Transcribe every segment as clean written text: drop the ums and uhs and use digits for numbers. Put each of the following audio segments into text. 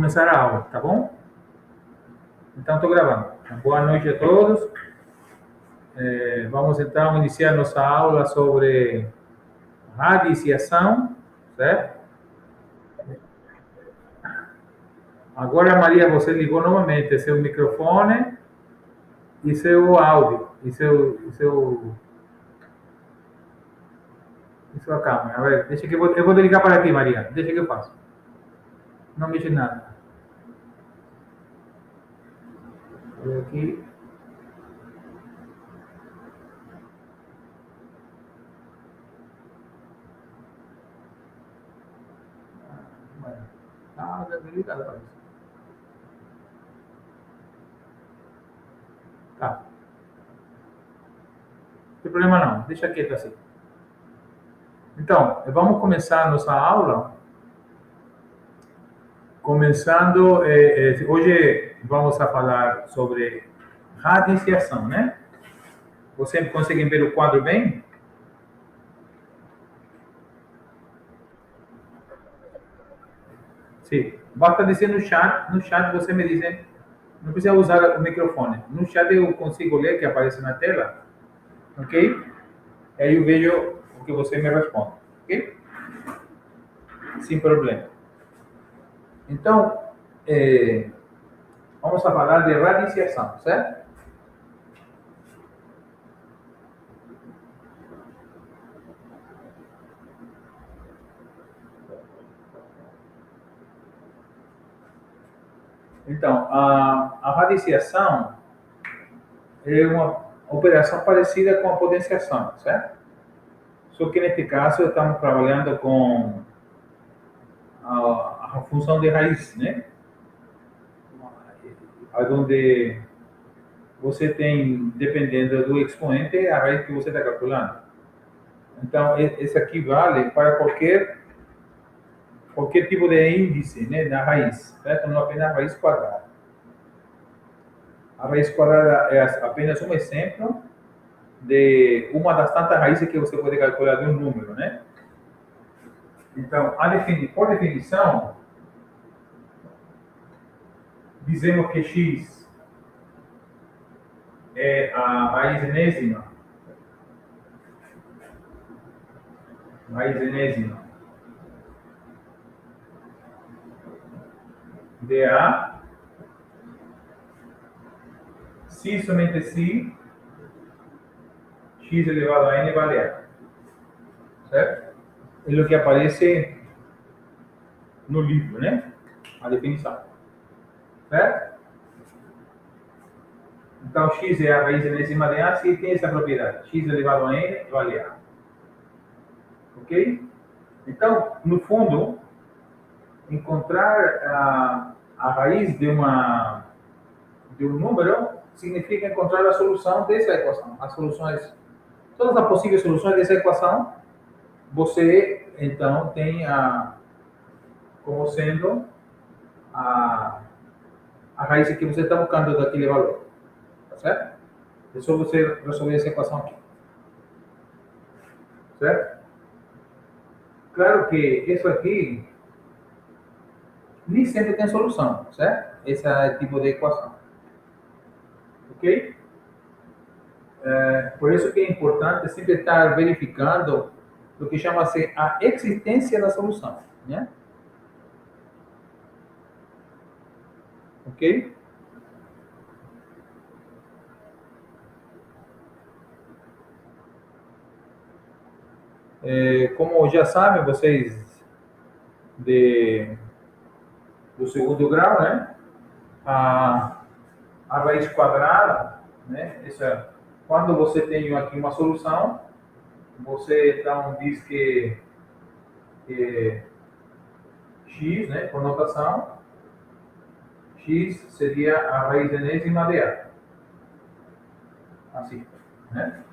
Começar a aula, tá bom? Então, estou gravando. Boa noite a todos. Vamos então iniciar nossa aula sobre radiciação, certo? Agora, Maria, você ligou novamente seu microfone e seu áudio, e sua câmera. A ver, deixa que eu vou ligar para ti, Maria. Deixa que eu faço. Não mexe em nada. Vou aqui. Tá ligado para isso. Tá. Não tem problema não. Deixa quieto assim. Então, vamos começar a nossa aula. Começando, hoje vamos a falar sobre radiciação, né? Você consegue ver o quadro bem? Sim. Basta dizer no chat você me diz, não precisa usar o microfone. No chat eu consigo ler que aparece na tela, ok? E aí eu vejo o que você me responde, ok? Sem problema. Então, vamos a falar de radiciação, certo? Então, a radiciação é uma operação parecida com a potenciação, certo? Só que neste caso estamos trabalhando com a função de raiz, né? Onde você tem, dependendo do expoente, a raiz que você está calculando. Então, esse aqui vale para qualquer tipo de índice, né, na raiz, certo? Não apenas a raiz quadrada. A raiz quadrada é apenas um exemplo de uma das tantas raízes que você pode calcular de um número, né? Então, por definição, dizemos que x é a raiz enésima de A, si somente si, x elevado a n vale A, certo? É o que aparece no livro, né? A definição, certo? Então, x é a raiz enésima de A se tem essa propriedade, x elevado a n vale A, ok? Então, no fundo, encontrar a raiz de um número significa encontrar a solução dessa equação. As soluções, todas as possíveis soluções dessa equação, você então tem como sendo a, a raiz que você está buscando daquele valor. Tá certo? É só você resolver essa equação aqui. Certo? Claro que isso aqui nem sempre tem solução, certo? Esse tipo de equação. Ok? Por isso que é importante sempre estar verificando o que chama-se a existência da solução, né? Ok? Como já sabem vocês de, do segundo grau, né? A, a raiz quadrada, né? Quando você tem aqui uma solução, você então diz que x, né? Por notação, x seria a raiz enésima de A. Assim, né?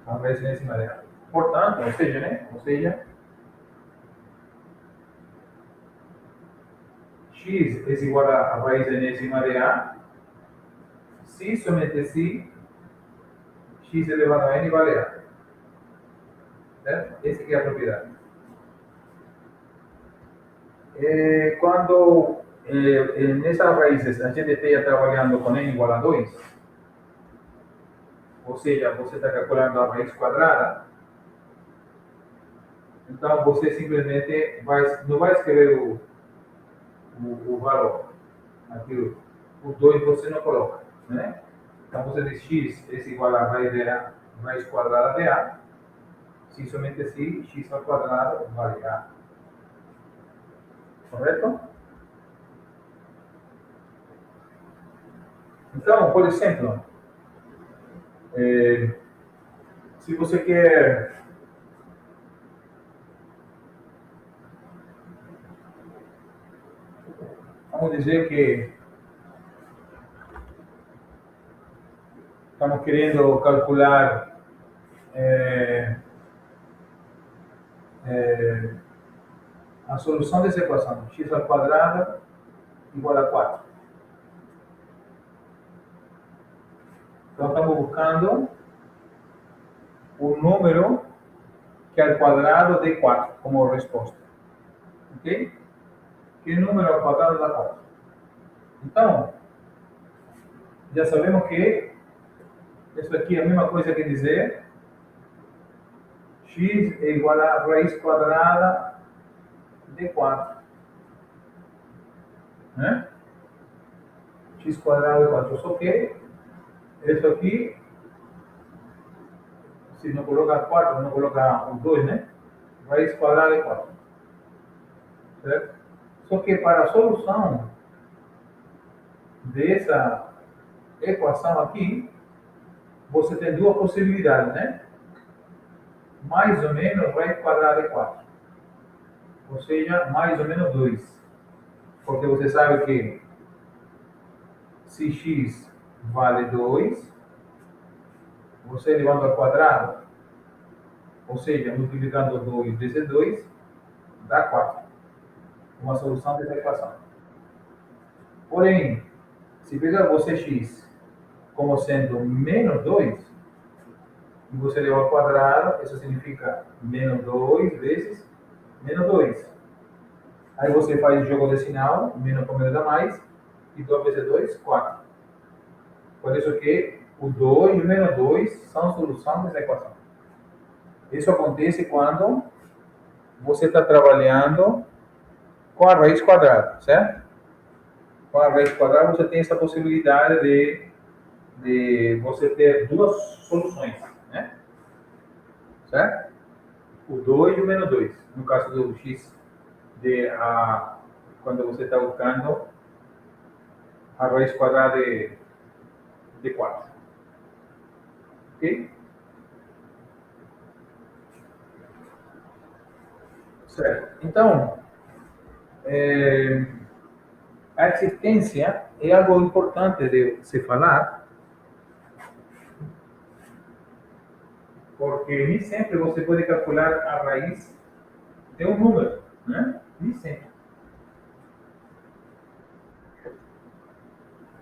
A raiz enésima de A. Portanto, ou seja, né? Ou seja, x é igual a raiz enésima de A, si somente si, x elevado a n vale A. Certo? Essa aqui é a propriedade. Quando nessas raízes a gente esteja trabalhando com n igual a 2, ou seja, você está calculando a raiz quadrada, então você simplesmente não vai escrever o valor. Aqui, o 2 você não coloca, né? Então você diz x é igual a raiz, raiz quadrada de a, se somente se x ao quadrado vale a. Correto? Então, por exemplo, se você quer vamos dizer que estamos querendo calcular a solução dessa equação, x ao quadrado igual a 4. Então estamos buscando o número que é ao quadrado de 4 como resposta. Ok? Que número ao quadrado dá 4? Então, já sabemos que isso aqui é a mesma coisa que dizer x é igual a raiz quadrada de 4. Né? X quadrado de 4. Só que isso aqui, se não coloca 4, não coloca o 2, né? Raiz quadrada de 4. Certo? Só que para a solução dessa equação aqui, você tem duas possibilidades, né? Mais ou menos raiz quadrada de 4. Ou seja, mais ou menos 2. Porque você sabe que se x vale 2, você elevando ao quadrado, ou seja, multiplicando 2 vezes 2, dá 4. Uma solução dessa equação. Porém, se pegar você x como sendo menos 2, e você levar ao quadrado, isso significa menos 2 vezes menos 2. Aí você faz o jogo de sinal, menos com menos dá mais, e 2 vezes 2, 4. Por isso que o 2 e o menos 2 são solução dessa equação. Isso acontece quando você está trabalhando com a raiz quadrada, certo? Com a raiz quadrada você tem essa possibilidade de você ter duas soluções, né? Certo? O 2 e o menos 2. No caso do x, quando você está buscando a raiz quadrada de 4. Ok? Certo. Então, a existência é algo importante de se falar, porque nem sempre você pode calcular a raiz de um número, né? Nem sempre.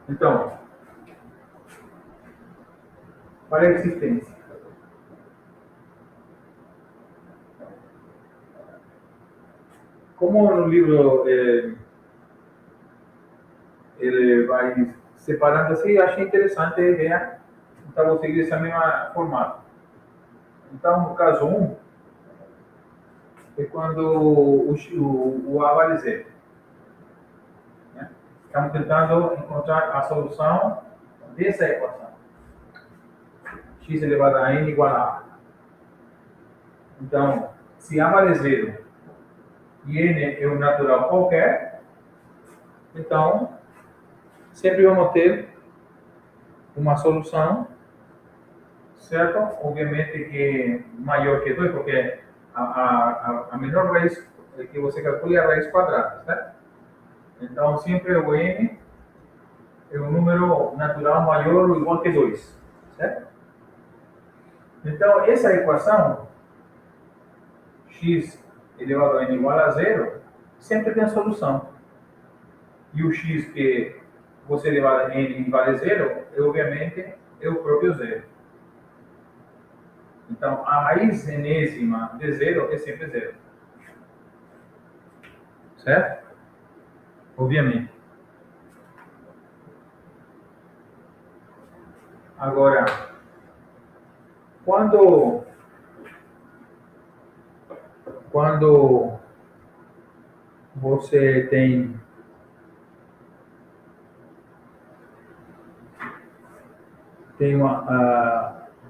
Então, para a existência, como no livro ele vai separando assim, achei interessante a ideia, então vou seguir esse mesmo formato. Então, no caso 1, é quando o A vale zero. Né? Estamos tentando encontrar a solução dessa equação. X elevado a n igual a A. Então, se A vale zero e n é um natural qualquer, então sempre vamos ter uma solução, certo? Obviamente que maior que 2, porque a menor raiz que você calcula é a raiz quadrada, certo? Então, sempre o n é um número natural maior ou igual que 2, certo? Então, essa equação, x elevado a n igual a zero, sempre tem solução. E o x que você elevado a n vale zero, obviamente, é o próprio zero. Então, a raiz enésima de zero é sempre zero. Certo? obviamente. Agora, quando, quando você tem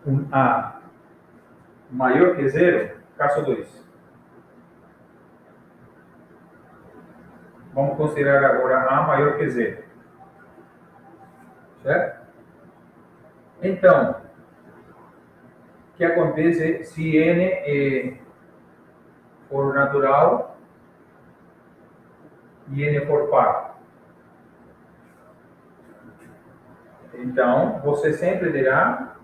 um A maior que zero, caso 2. Vamos considerar agora A maior que zero, certo? Então, o que acontece se N for natural e N for par? Então, você sempre terá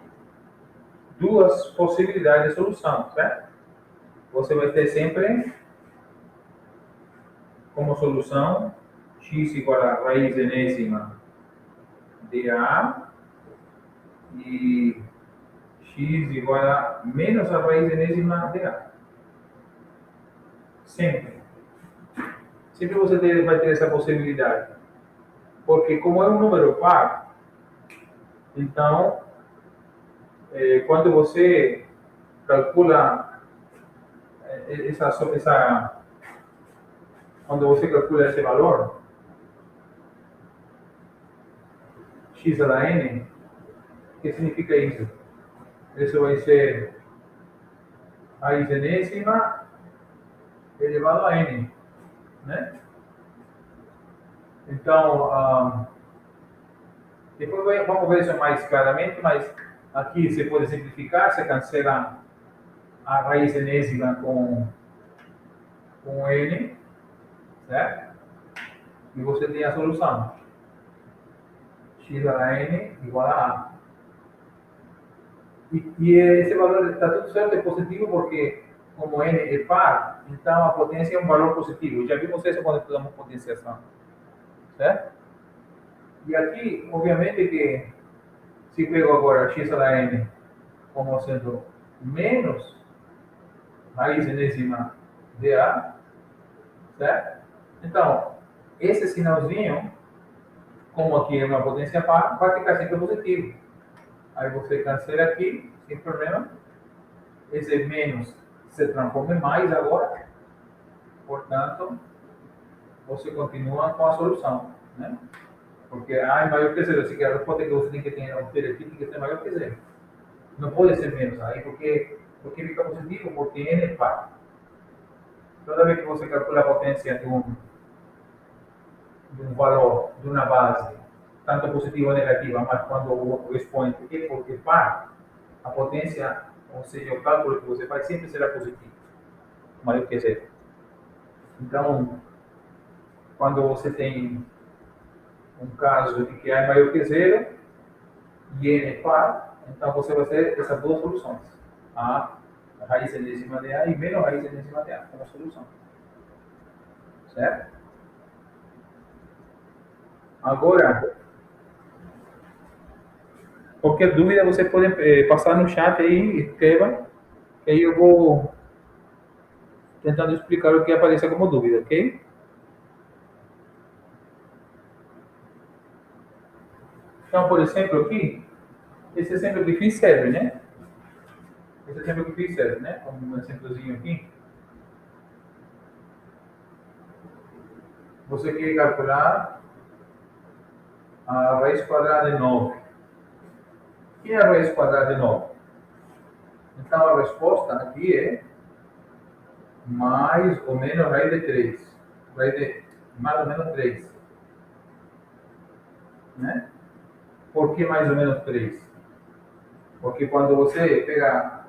duas possibilidades de solução, certo? Você vai ter sempre como solução x igual a raiz enésima de A e x igual a menos a raiz enésima de A. Sempre. Sempre você vai ter essa possibilidade. Porque como é um número par, então, quando você calcula quando você calcula esse valor, x a la n, o que significa isso? Isso vai ser raiz enésima elevado a n, né? Então, depois vamos ver isso mais claramente, mas aqui você pode simplificar, você cancela a raiz enésima com n, certo? E você tem a solução. X a la n igual a A. E esse valor está tudo certo, é positivo, porque como n é par, então a potência é um valor positivo. Já vimos isso quando estudamos potenciação, certo? E aqui, obviamente, que se pego agora x a la n como sendo menos raiz enésima de A, certo? Então, esse sinalzinho, como aqui é uma potência par, vai ficar sempre positivo. Aí você cancela aqui, sem problema. Esse menos se transforma em mais agora. Portanto, você continua com a solução, né? Porque A é maior que zero, assim que a resposta que você tem que ter aqui tem que ser maior que zero. Não pode ser menos aí, porque fica positivo, porque N é par. Toda vez que você calcula a potência de um valor, de uma base, tanto positiva ou negativa, mas quando o expoente é porque par, a potência, ou seja, o cálculo que você faz sempre será positivo, maior que zero. Então, quando você tem um caso de que A é maior que zero e N é par, então você vai ter essas duas soluções. A raiz enésima de A e menos raiz enésima de A como solução. Certo? Agora, qualquer dúvida você pode passar no chat aí, escreva, que aí eu vou tentando explicar o que apareça como dúvida, ok? Então, por exemplo, aqui, esse exemplo que fiz serve, né? Esse exemplo que fiz serve, né? Como um exemplozinho aqui. Você quer calcular a raiz quadrada de 9. O que é a raiz quadrada de 9? Então, a resposta aqui é mais ou menos raiz de 3. Raiz de mais ou menos 3. Né? Por que mais ou menos 3? Porque quando você pega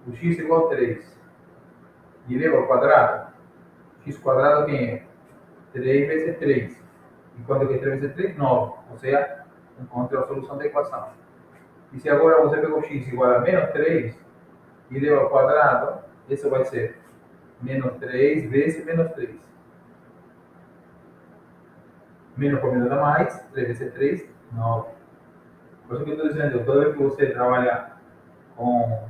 o x igual a 3 e leva ao quadrado, x quadrado quem é? 3 vezes 3. E quando é 3 vezes 3? 9. Ou seja, encontra a solução da equação. E se agora você pega o x igual a menos 3 e leva ao quadrado, isso vai ser menos 3 vezes menos 3. Menos por menos dá mais, 3 vezes 3, 9. Por isso que eu estou dizendo, toda vez que você trabalha com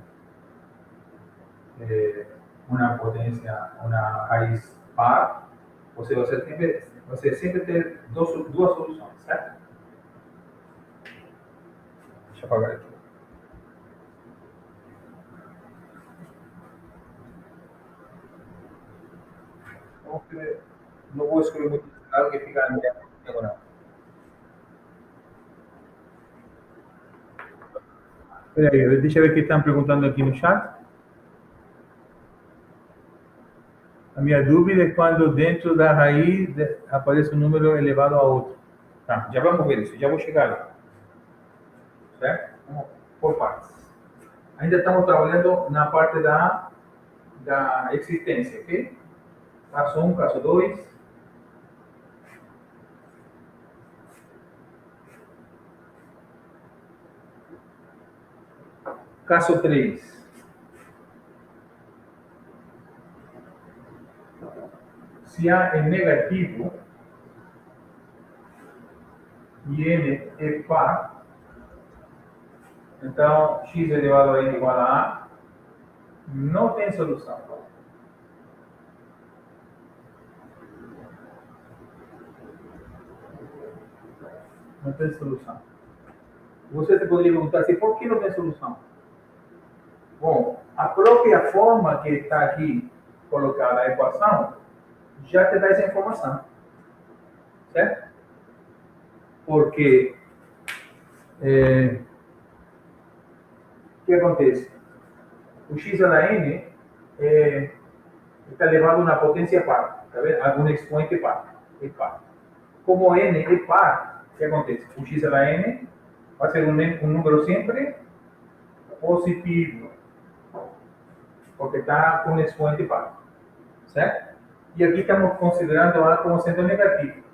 uma potência, uma raiz par, você vai ser sempre Você sempre ter duas soluções, certo? Deixa eu apagar aqui. Não vou escrever muito claro que fica agora. Espera aí, deixa eu ver o que estão perguntando aqui no chat. A minha dúvida é quando dentro da raiz aparece um número elevado a outro. Tá, já vamos ver isso, já vou chegar lá. Certo? Vamos por partes. Ainda estamos trabalhando na parte da existência, ok? Caso 1, caso 2. Caso 3. Se A é negativo e N é par, então x elevado a n igual a A não tem solução. Não tem solução. Você se poderia perguntar assim, por que não tem solução? Bom, a própria forma que está aqui colocada a equação já te dá essa informação, certo? Porque o que acontece? O x a da n está elevado a uma potência par, tá vendo? Algum expoente par, é par. Como n é par, o que acontece? O x a da n vai ser um número sempre positivo, porque está com expoente par, certo? E aqui estamos considerando A como sendo negativo.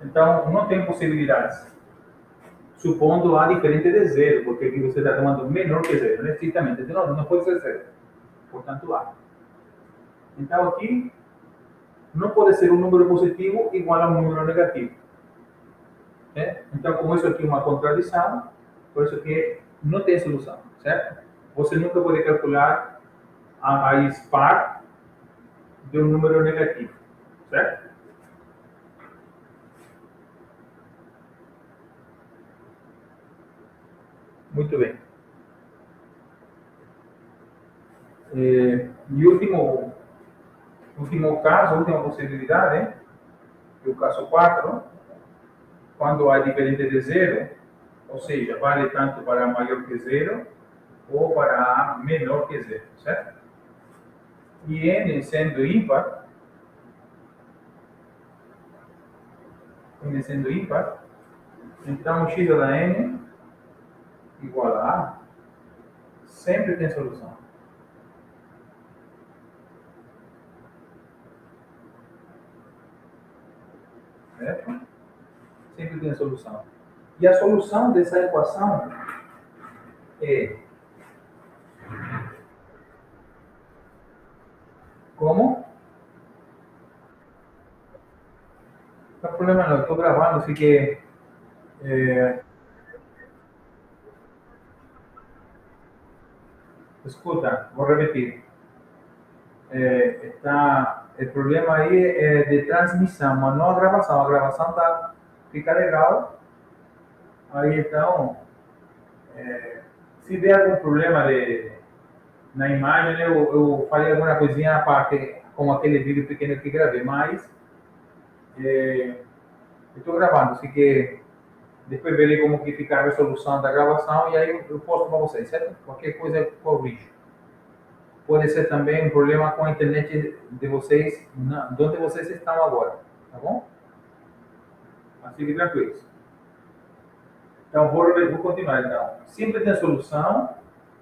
Então, não tem possibilidades, supondo A diferente de zero, porque aqui você está tomando menor que zero, né? Estritamente. Então, não pode ser zero. Portanto, A. Então, aqui, não pode ser um número positivo igual a um número negativo. Né? Então, como isso aqui é uma contradição, por isso que não tem solução, certo? Você nunca pode calcular a raiz par de um número negativo, certo? Muito bem. E último caso, última possibilidade, que é o caso 4, quando A é diferente de zero, ou seja, vale tanto para A maior que zero ou para A menor que zero, certo? E N sendo ímpar, então x da N igual a A sempre tem solução. Certo? Sempre tem solução. E a solução dessa equação é como? Não tem problema não, estou gravando, fiquei. Escuta, vou repetir. O problema aí é de transmissão, mas não a gravação. A gravação fica legal. Aí então, se der algum problema na imagem, eu falei alguma coisinha à parte, como aquele vídeo pequeno que gravei, mas estou gravando, assim que depois verei como que fica a resolução da gravação e aí eu posto para vocês, certo? Qualquer coisa eu corrijo. Pode ser também um problema com a internet de vocês, de onde vocês estão agora, tá bom? Mas fiquem tranquilos. Então, vou continuar. Então, sempre tem solução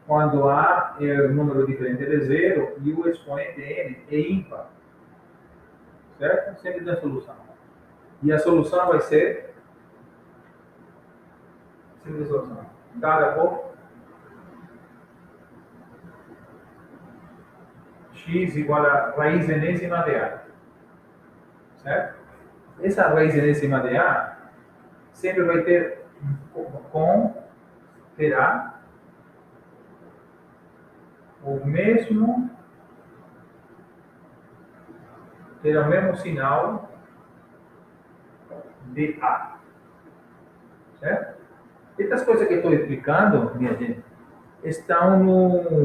quando A é um número diferente de zero e o expoente n é ímpar, certo? Sempre tem solução. E a solução vai ser sempre solução dada por x igual a raiz enésima de A, certo? Essa raiz enésima de A sempre vai ter terá o mesmo terá o mesmo sinal de A. Certo? Essas coisas que eu estou explicando, minha gente, estão no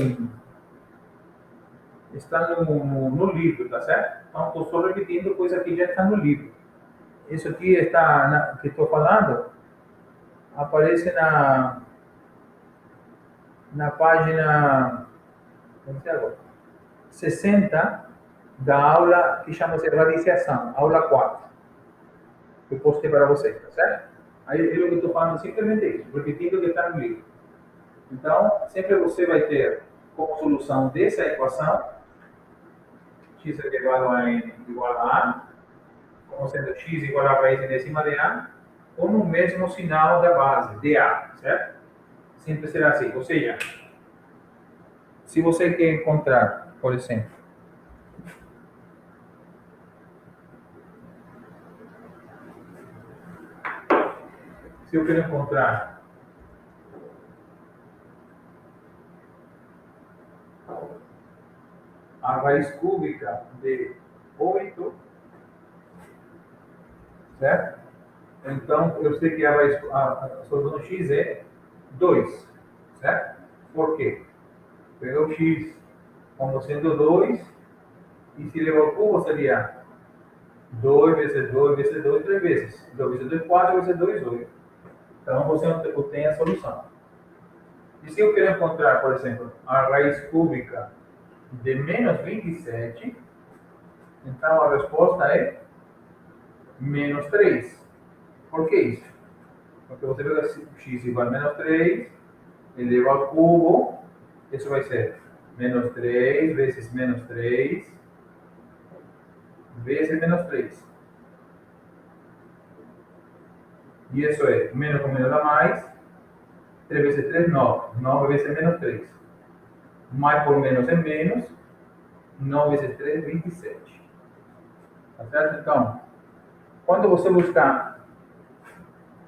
livro, tá certo? Então, estou só repetindo coisa que já está no livro. Isso aqui que estou falando aparece na página, como se agora, 60 da aula que chama-se radiciação, aula 4, que eu postei para vocês, tá certo? Aí eu que estou falando simplesmente isso, repetindo o que está no livro. Então, sempre você vai ter como solução dessa equação x elevado a n igual a a, como sendo x igual a raiz decima de a, com o mesmo sinal da base, de a, certo? Sempre será assim. Ou seja, se você quer encontrar, por exemplo, se eu quero encontrar a raiz cúbica de 8, certo? Então, eu sei que a solução x é 2, certo? Por quê? Pegar o x como sendo 2, e se levar ao cubo seria 2 vezes 2 vezes 2, 3 vezes. 2 vezes 2, 4 vezes 2, 8. Então, você tem a solução. E se eu quero encontrar, por exemplo, a raiz cúbica de menos 27, então a resposta é menos 3. Por que isso? Porque você pega x igual a menos 3, eleva ao cubo, isso vai ser menos 3 vezes menos 3 vezes menos 3. E isso é menos com menos dá mais, 3 vezes 3, 9. 9 vezes menos 3. Mais por menos é menos, 9 vezes 3, 27. Tá certo? Então, quando você buscar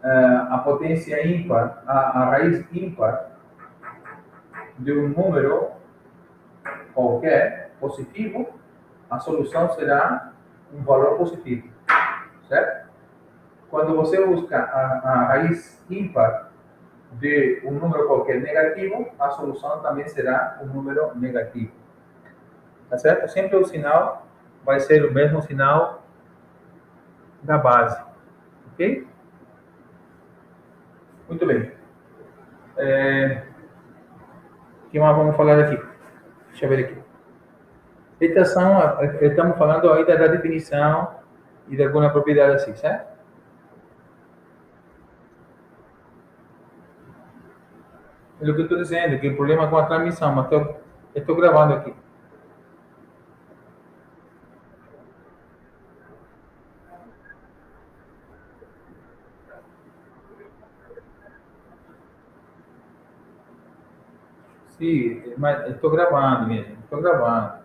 a potência ímpar, a raiz ímpar de um número qualquer positivo, a solução será um valor positivo, certo? Quando você busca a raiz ímpar de um número qualquer negativo, a solução também será um número negativo, tá certo? Sempre o sinal vai ser o mesmo sinal da base, ok? Muito bem. O que mais vamos falar aqui? Deixa eu ver aqui. Estamos falando ainda da definição e de alguma propriedade assim, certo? É o que eu estou dizendo, que o problema é com a transmissão, mas estou gravando aqui. Sim, mas estou gravando mesmo, estou gravando.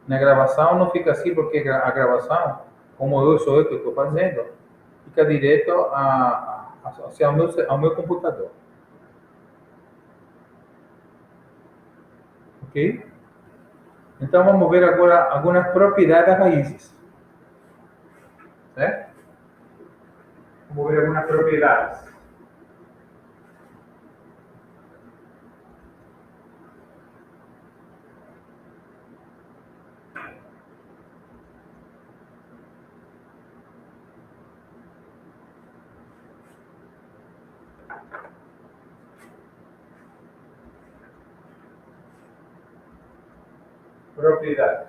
Na gravação não fica assim, porque a gravação, como eu sou eu que estou fazendo, fica direto assim, ao meu computador. Ok? Então vamos ver agora algumas propriedades das raízes. Certo? Vamos ver algumas propriedades. Propriedades.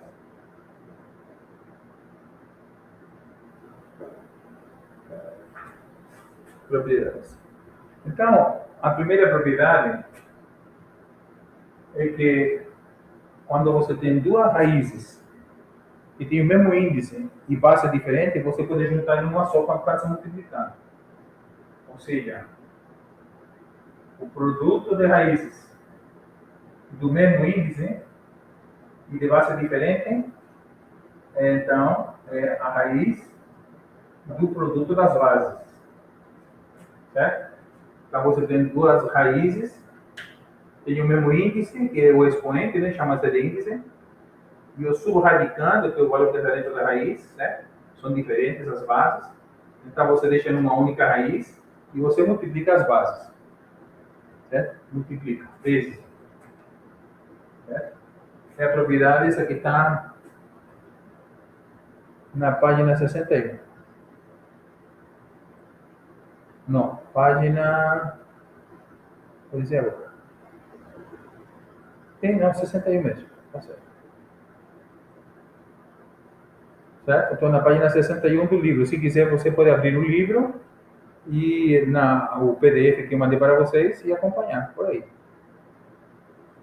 Propriedades. Então, a primeira propriedade é que quando você tem duas raízes que têm o mesmo índice e base diferente, você pode juntar em uma só quando está se multiplicando. Ou seja, o produto de raízes do mesmo índice e de base diferente, então, é a raiz do produto das bases. Certo? Então, você tem duas raízes, tem o mesmo índice, que é o expoente, né, chama-se de índice, e eu subradicando, que é o valor que está dentro da raiz, né? São diferentes as bases. Então você deixa numa única raiz e você multiplica as bases. Certo? Multiplica, vezes. Certo? É a propriedade, essa aqui está na página 61. Não, página. Vou dizer agora. Tem, não, 61 mesmo. Tá certo. Certo? Estou na página 61 do livro. Se quiser, você pode abrir o livro e o PDF que eu mandei para vocês e acompanhar por aí.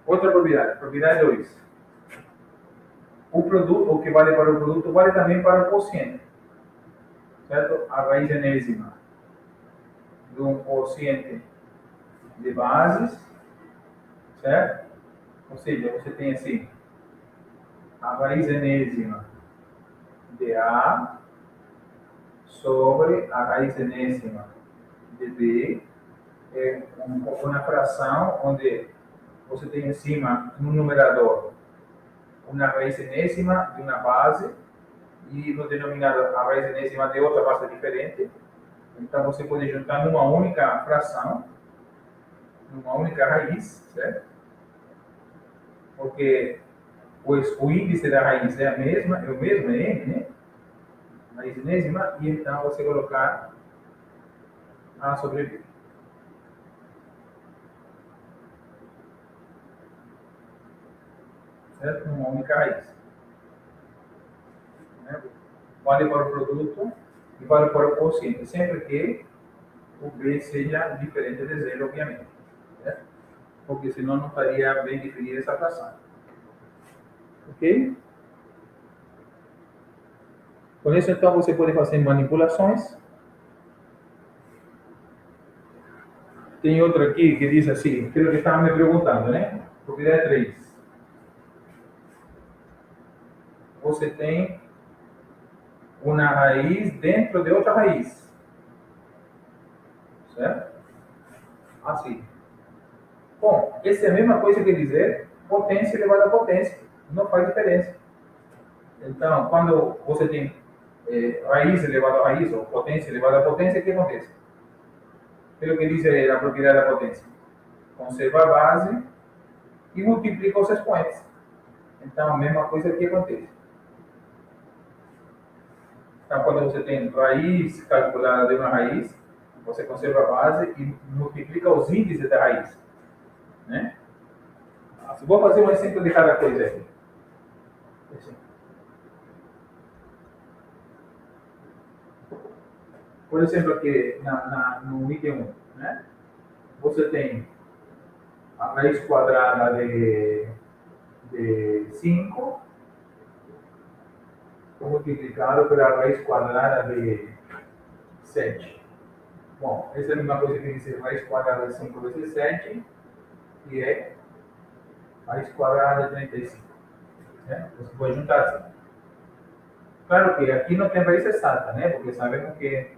Outra propriedade, propriedade 2. O produto, o que vale para o produto, vale também para o quociente. Certo? A raiz enésima de um quociente de bases, certo? Ou seja, você tem assim, a raiz enésima de A sobre a raiz enésima de B, é uma fração onde você tem em cima, no numerador, uma raiz enésima de uma base e no denominador a raiz enésima de outra base diferente. Então você pode juntar numa única fração, numa única raiz, certo? Porque o índice da raiz é é o mesmo, é n, né? Raiz enésima, e então você colocar A sobre B. Certo? Numa única raiz. Né? Vale para o produto e vale para o quociente, sempre que o B seja diferente de zero, obviamente. Certo? Porque senão não estaria bem definida essa fração. Ok? Com isso, então, você pode fazer manipulações. Tem outra aqui que diz assim, aquilo que estava me perguntando, né? Propriedade 3. Você tem uma raiz dentro de outra raiz. Certo? Assim. Bom, essa é a mesma coisa que dizer potência elevada a potência. Não faz diferença. Então, quando você tem raiz elevada a raiz, ou potência elevada a potência, o que acontece? Pelo que diz a propriedade da potência. Conserva a base e multiplica os expoentes. Então, a mesma coisa que acontece. Então, quando você tem raiz calculada de uma raiz, você conserva a base e multiplica os índices da raiz. Né? Vou fazer um exemplo de cada coisa aqui. Por exemplo, aqui no item 1, né? Você tem a raiz quadrada de 5 multiplicado pela raiz quadrada de 7. Bom, essa é a mesma coisa que dizer raiz quadrada de 5 vezes 7, que é raiz quadrada de 35. Né? Você pode juntar assim. Claro que aqui não tem raiz exata, né? Porque sabemos que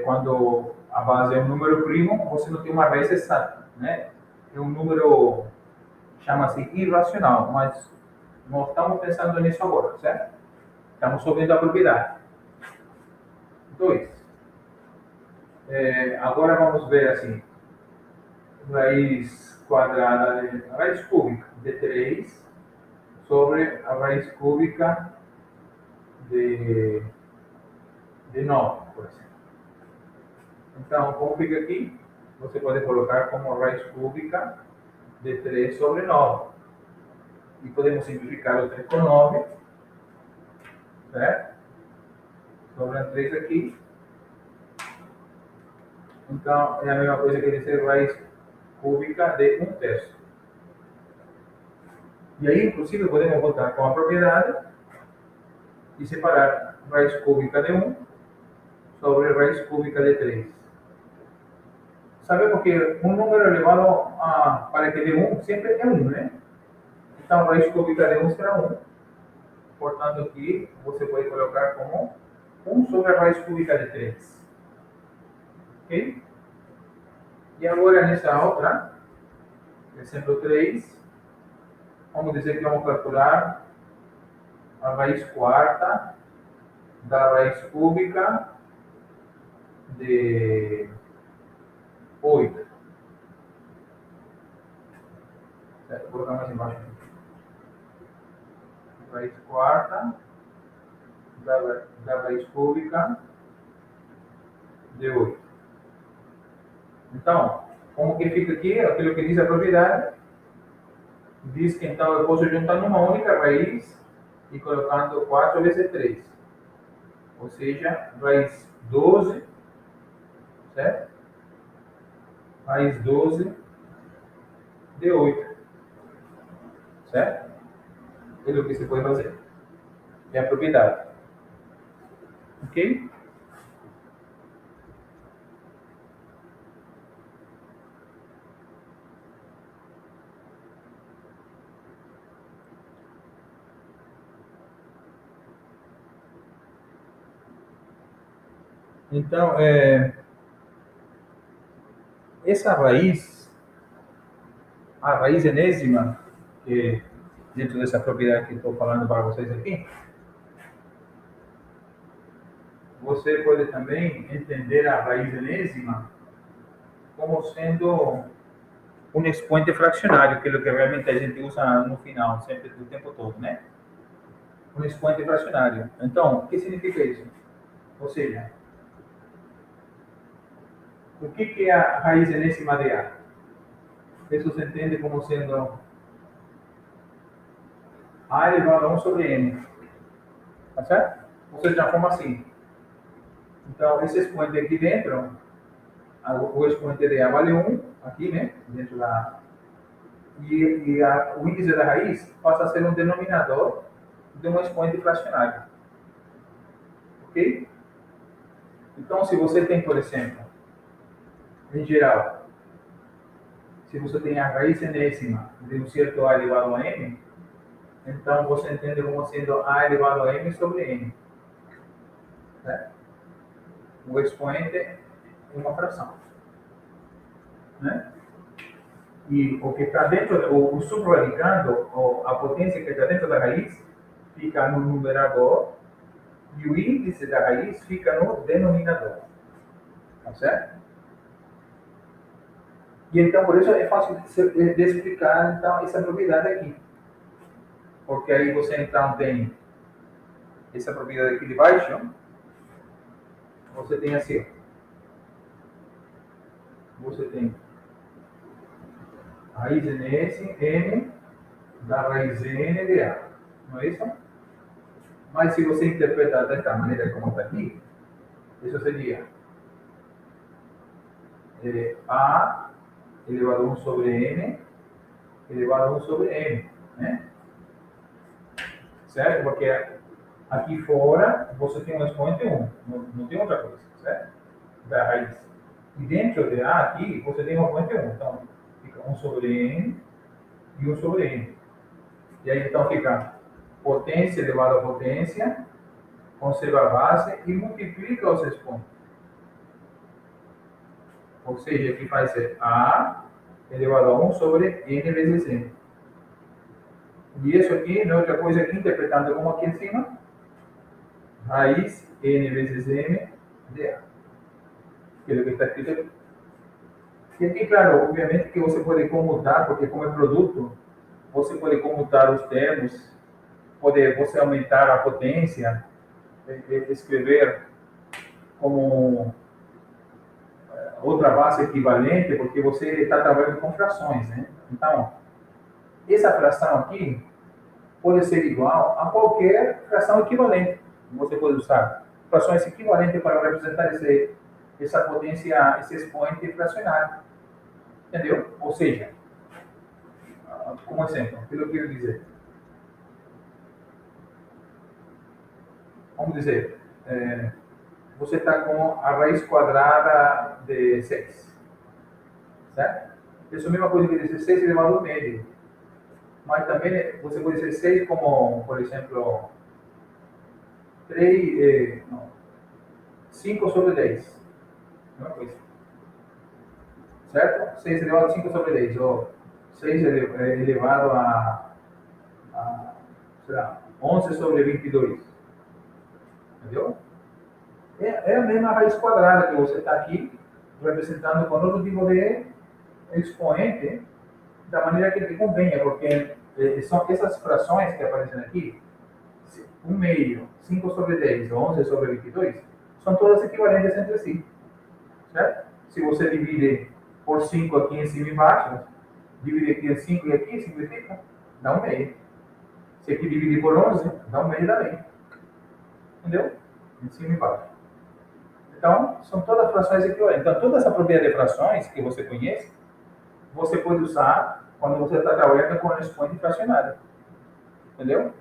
quando a base é um número primo, você não tem uma raiz exata, né? É um número, chama-se irracional, mas não estamos pensando nisso agora, certo? Estamos só vendo a propriedade. 2. Agora vamos ver assim, raiz quadrada, raiz cúbica de 3 sobre a raiz cúbica de 9, por exemplo. Então, como fica aqui, você pode colocar como raiz cúbica de 3 sobre 9. E podemos simplificar o 3 com 9, certo? Sobra 3 aqui. Então, é a mesma coisa que dizer raiz cúbica de 1/3. E aí, inclusive, podemos voltar com a propriedade e separar raiz cúbica de 1 sobre raiz cúbica de 3. Sabemos que um número elevado para que de 1 sempre é 1, né? Então, raiz cúbica de 1 será 1. Portanto, aqui você pode colocar como 1 sobre a raiz cúbica de 3. Ok? E agora, nessa outra, exemplo 3, vamos dizer que vamos calcular a raiz quarta da raiz cúbica de 8. Certo? Vou colocar mais embaixo. Raiz quarta da raiz cúbica de 8. Então, como que fica aqui? Aquilo que diz a propriedade, diz que então eu posso juntar numa única raiz e colocando 4 vezes 3. Ou seja, raiz 12, certo? Raiz 12 de 8, certo? É o que se pode fazer. É a propriedade. Ok? Então, essa raiz, a raiz enésima, que dentro dessa propriedade que estou falando para vocês aqui, você pode também entender a raiz enésima como sendo um expoente fracionário, que é o que realmente a gente usa no final, sempre, o tempo todo, né? Um expoente fracionário. Então, o que significa isso? Ou seja, o que é a raiz enésima de A? Isso se entende como sendo A elevado a 1 sobre N. Tá certo? Ou seja, como assim? Então, esse expoente aqui dentro, o expoente de A vale 1, aqui, né? Dentro da. O índice da raiz passa a ser um denominador de um expoente fracionário. Ok? Então, se você tem, por exemplo, em geral, se você tem a raiz enésima de um certo A elevado a M, então você entende como sendo A elevado a M sobre N. Né? O expoente é uma fração. Né? E o que está dentro, o subradicando, a potência que está dentro da raiz, fica no numerador e o índice da raiz fica no denominador. Tá certo? E então, por isso é fácil de explicar então, essa propriedade aqui. Porque aí você então tem essa propriedade aqui de baixo, você tem assim, você tem raiz n da raiz n de A. Não é isso? Mas se você interpretar desta maneira como está aqui, isso seria A elevado a 1 sobre N elevado a 1 sobre N. Né? Certo? Porque aqui fora você tem um expoente 1, não tem outra coisa, certo? Da raiz. E dentro de A aqui você tem um expoente 1. Então fica 1 sobre N e 1 sobre N. E aí então fica potência elevado a potência, conserva a base e multiplica os expoentes. Ou seja, aqui vai ser A elevado a 1 sobre N vezes N. E isso aqui não é outra coisa que interpretando como aqui em cima, raiz N vezes M de A. Aquilo que está escrito aqui. E aqui, claro, obviamente que você pode comutar, porque como é produto, você pode comutar os termos, pode você aumentar a potência, escrever como outra base equivalente, porque você está trabalhando com frações, né? Então, essa fração aqui pode ser igual a qualquer fração equivalente. Você pode usar frações equivalentes para representar essa potência, esse expoente fracionário. Entendeu? Ou seja, como exemplo, aquilo que eu quero dizer. Vamos dizer, você está com a raiz quadrada de 6. Certo? Isso é a mesma coisa que dizer 6 elevado ao médio. Mas também você pode dizer 6 como, por exemplo, 5 sobre 10. Mesma coisa. Certo? 6 elevado a 5 sobre 10. Ou 6 elevado a sei lá, 11 sobre 22. Entendeu? É a mesma raiz quadrada que você está aqui representando com outro tipo de expoente da maneira que te convenha, porque são essas frações que aparecem aqui, 1 meio, 5 sobre 10, 11 sobre 22, são todas equivalentes entre si, certo? Se você divide por 5 aqui em cima e embaixo, divide aqui em 5 e aqui, simplifica, dá 1 meio. Se aqui dividir por 11, dá 1 meio também. Entendeu? Em cima e embaixo. Então, são todas frações equivalentes. Então, toda essa propriedade de frações que você conhece, você pode usar quando você está trabalhando com expoente fracionário. Entendeu?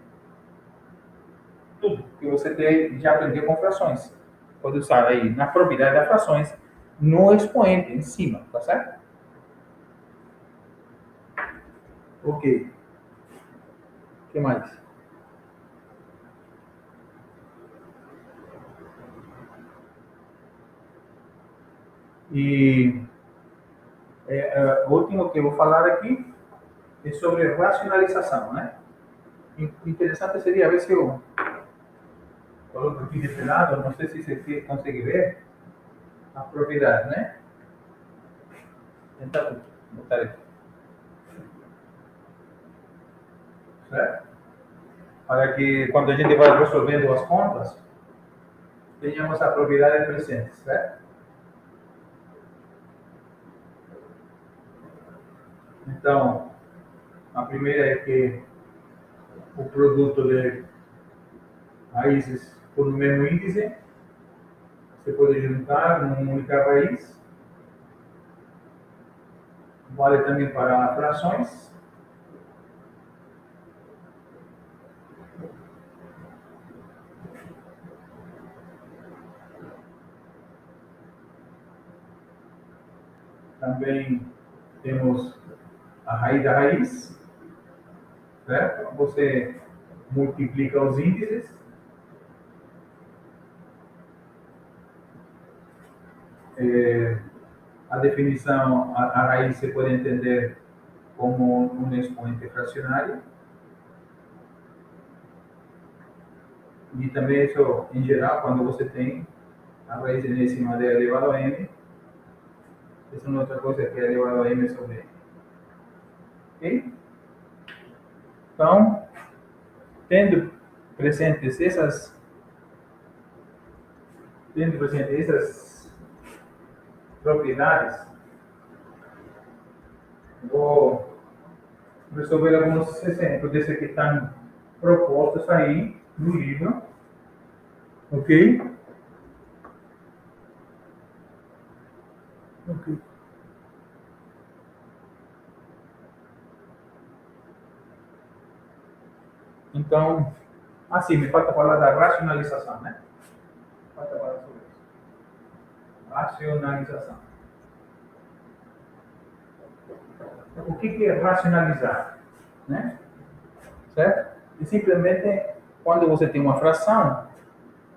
Tudo que você já aprendeu com frações. Pode usar aí na propriedade das frações, no expoente, em cima, tá certo? Ok. O que mais? E o último que eu vou falar aqui é sobre racionalização, né? Interessante seria ver se eu coloco aqui desse lado, não sei se você consegue ver a propriedade, né? Tentar botar aqui, certo? Para que quando a gente vai resolvendo as contas, tenhamos a propriedade presente, certo? Então, a primeira é que o produto de raízes por um mesmo índice, você pode juntar numa única raiz. Vale também para frações. Também temos a raiz da raiz, certo? Você multiplica os índices. A definição, a raiz você pode entender como um expoente fracionário. E também isso, em geral, quando você tem a raiz enésima de elevado a m, isso é uma outra coisa que é elevado a m sobre m. Ok? Então, tendo presentes essas propriedades, vou resolver alguns exemplos desses que estão propostos aí no livro, ok? Ok. Então, assim, me falta falar da racionalização, né? Falta falar sobre isso. Racionalização. O que é racionalizar? Né? Certo? E simplesmente, quando você tem uma fração,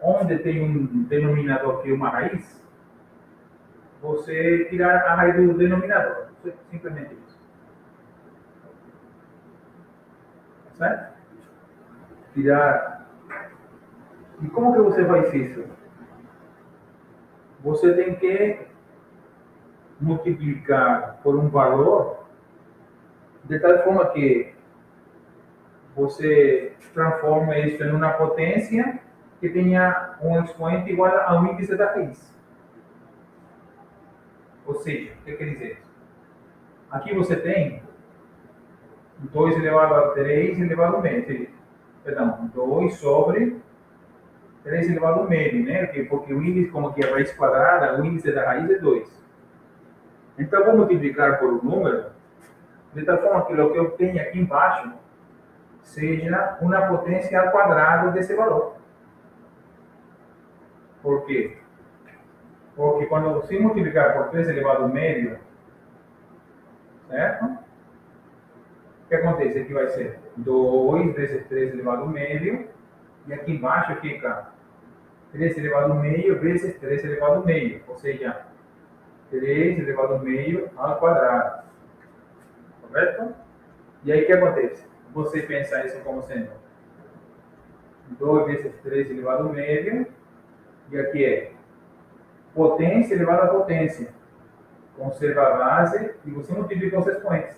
onde tem um denominador que é uma raiz, você tirar a raiz do denominador. Simplesmente isso. Certo? Tirar. E como que você faz isso? Você tem que multiplicar por um valor de tal forma que você transforma isso em uma potência que tenha um expoente igual ao índice da raiz. Ou seja, o que quer dizer isso? Aqui você tem 2 elevado a 3 elevado a meio. Perdão, 2 sobre 3 elevado a meio, né? Porque o índice, como que é a raiz quadrada, o índice da raiz é 2. Então, vou multiplicar por um número, de tal forma que o que eu tenho aqui embaixo seja uma potência ao quadrado desse valor. Por quê? Porque quando você multiplicar por 3 elevado a meio, certo? O que acontece? Aqui vai ser 2 vezes 3 elevado a meio, e aqui embaixo fica 3 elevado a meio vezes 3 elevado a meio, ou seja, 3 elevado a meio ao quadrado. Correto? E aí o que acontece? Você pensa isso como sendo 2 vezes 3 elevado ao meio, e aqui é potência elevada à potência. Conserva a base e você multiplica os expoentes.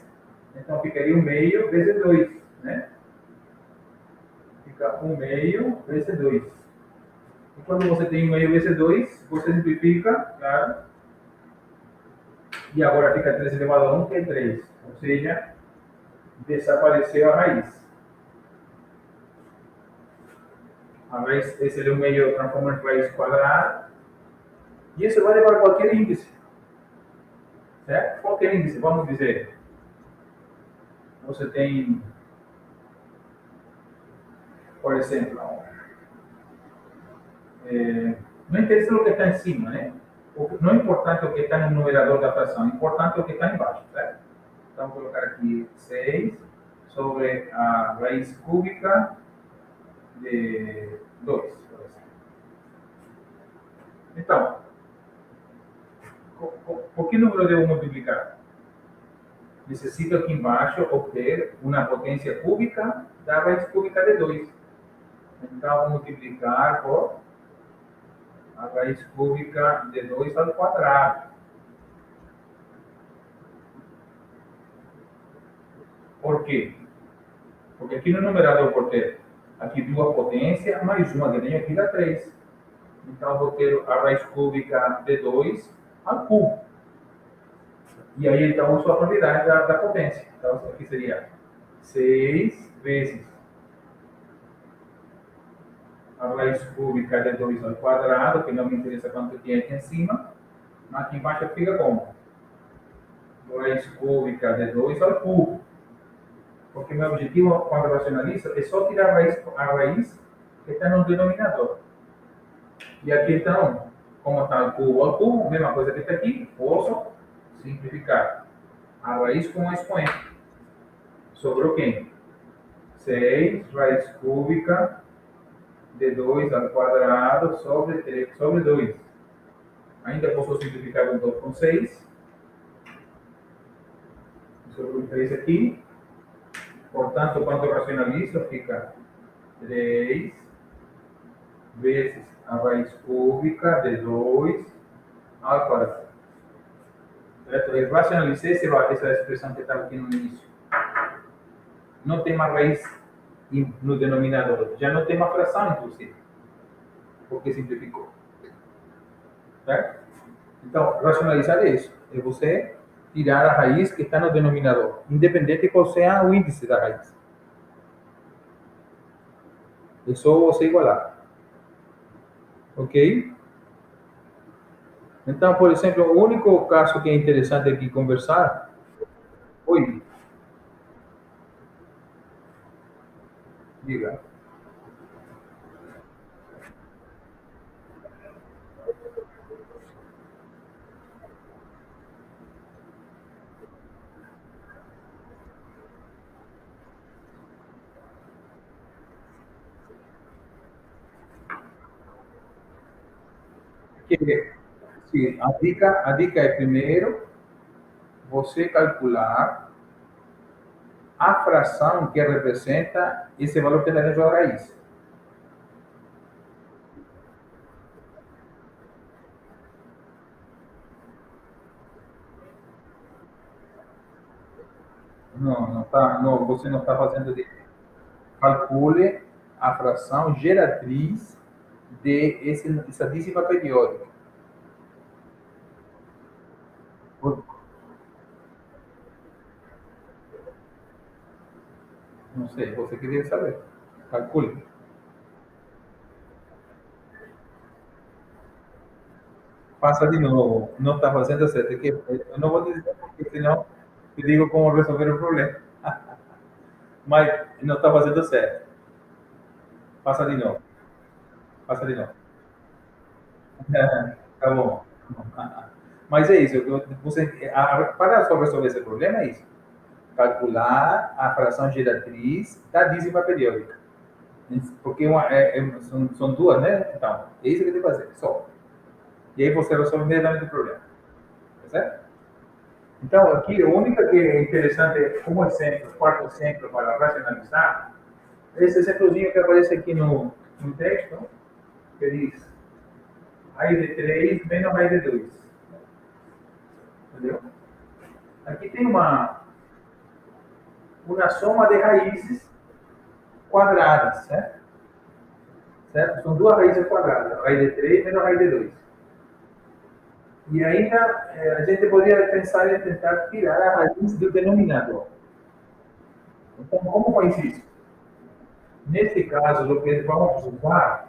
Então ficaria 1 meio vezes 2, né? Fica 1 meio vezes 2. E quando você tem 1 meio vezes 2, você simplifica, claro, e agora fica 3 elevado a 1, que é 3. Ou seja, desapareceu a raiz. A raiz, esse é o meio transforma em raiz quadrada. E isso vale para qualquer índice. Certo? Qualquer índice, vamos dizer. Você tem, por exemplo, não interessa o que está em cima, né? Não é importante o que está no numerador da fração, é importante o que está embaixo, certo? Então, vou colocar aqui 6 sobre a raiz cúbica de 2, por exemplo. Então, por que número devo multiplicar? Necessito aqui embaixo obter uma potência cúbica da raiz cúbica de 2. Então, vou multiplicar por a raiz cúbica de 2 ao quadrado. Por quê? Porque aqui no numerador vou ter aqui 2 potências, mais uma que tenho aqui dá 3. Então, vou ter a raiz cúbica de 2 ao cubo. E aí, então, uso a propriedade da potência. Então, aqui seria 6 vezes a raiz cúbica de 2 ao quadrado, que não me interessa quanto tem aqui em cima. Mas aqui embaixo fica como? Raiz cúbica de 2 ao cubo. Porque meu objetivo, quando racionalizo, é só tirar a raiz que está no denominador. E aqui, então, como está o cubo ao cubo, mesma coisa que está aqui, posso simplificar a raiz com o expoente. Sobrou quem? 6 raiz cúbica de 2 ao quadrado sobre 3 sobre 2. Ainda posso simplificar o 2 com 6. Sobrou 3 aqui. Portanto, quando eu racionalizo, fica 3 vezes a raiz cúbica de 2 ao quadrado. Certo? Eu racionalizei essa expressão que estava aqui no início. Não tem mais raiz no denominador. Já não tem uma fração, inclusive. Porque simplificou. Certo? Então, racionalizar é isso. É você tirar a raiz que está no denominador, independente de qual seja o índice da raiz. É só você igualar. Ok? Então, por exemplo, o único caso que é interessante aqui conversar. Oi, diga. Que, sim, a dica é primeiro você calcular a fração que representa esse valor que está dentro da raiz. Não, você não está fazendo direito. Calcule a fração geratriz essa dízima periódica. Não sei, você queria saber. Calcule. Faça de novo. Não está fazendo certo. Eu não vou dizer porque senão eu digo como resolver o problema. Mas não está fazendo certo. Faça de novo. Faça de novo. Tá bom. Mas é isso. Para só resolver esse problema é isso. Calcular a fração geratriz da dízima periódica. Porque são duas, né? Então, é isso que tem que fazer. Só. E aí você resolve imediatamente o problema. Tá certo? Então, aqui, a única que é interessante, como exemplo, quarto exemplo para racionalizar, esse exemplozinho que aparece aqui um texto que diz raiz de 3 menos raiz de 2. Entendeu? Aqui tem uma soma de raízes quadradas, certo? Certo? São duas raízes quadradas, a raiz de 3 menos a raiz de 2. E ainda a gente poderia pensar em tentar tirar a raiz do denominador. Então, como faz isso? Neste caso, o que vamos usar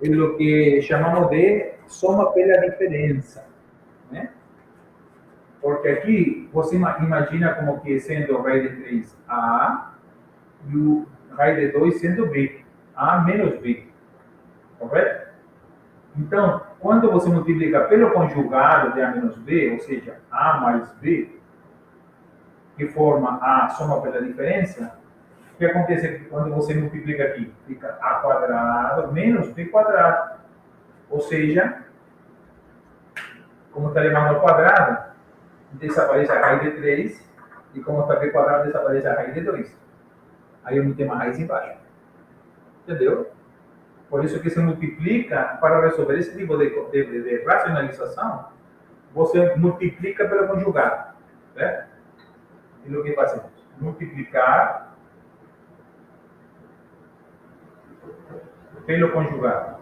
é o que chamamos de soma pela diferença, né? Porque aqui você imagina como que sendo raiz de 3 A e o raiz de 2 sendo B, A menos B, correto? Então, quando você multiplica pelo conjugado de A menos B, ou seja, A mais B, que forma a soma pela diferença, o que acontece quando você multiplica aqui? Fica A quadrado menos B quadrado. Ou seja, como está elevado ao quadrado, desaparece a raiz de 3, e como está B quadrado, desaparece a raiz de 2. Aí eu não tenho uma raiz embaixo. Entendeu? Por isso que se multiplica, para resolver esse tipo de racionalização, você multiplica pelo conjugado. Certo? E o que fazemos? Multiplicar pelo conjugado.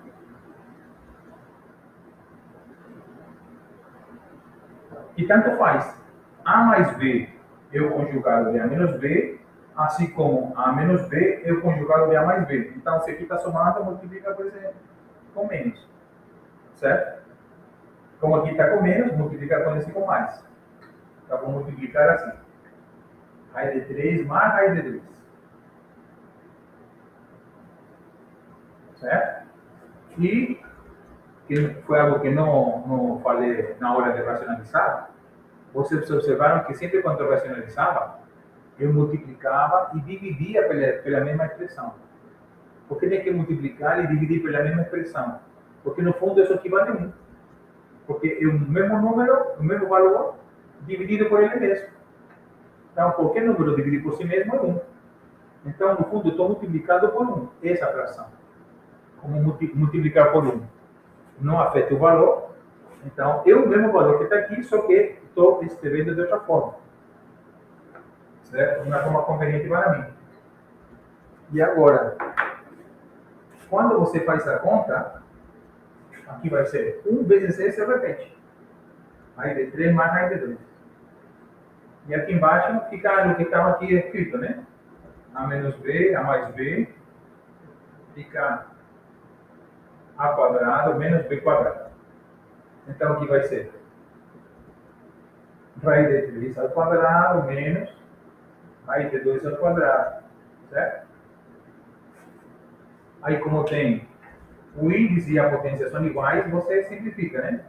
E tanto faz. A mais B é o conjugado de A menos B, assim como A menos B é o conjugado de A mais B. Então, se aqui está somando, multiplica, por exemplo, com menos. Certo? Como aqui está com menos, multiplica com esse com mais. Então, vou multiplicar assim. Raiz de 3 mais raiz de 2. Certo? E que foi algo que não falei na hora de racionalizar, vocês observaram que sempre quando eu racionalizava, eu multiplicava e dividia pela mesma expressão. Por que tem que multiplicar e dividir pela mesma expressão? Porque no fundo isso equivale a 1. Porque é o mesmo número, o mesmo valor, dividido por ele mesmo. Então, qualquer número dividido por si mesmo é 1. Então, no fundo, eu estou multiplicando por 1, essa fração. Como multiplicar por 1 não afeta o valor, então é o mesmo valor que está aqui, só que estou escrevendo de outra forma. Certo? Uma forma conveniente para mim. E agora, quando você faz a conta, aqui vai ser 1 vezes e você repete. Raiz de 3 mais raiz de 2. E aqui embaixo fica o que estava aqui escrito, né? A menos B, A mais B, fica A quadrado menos B quadrado. Então aqui vai ser raiz de 3 ao quadrado menos raiz de 2 ao quadrado. Certo? Aí como tem o índice e a potência são iguais, você simplifica, né?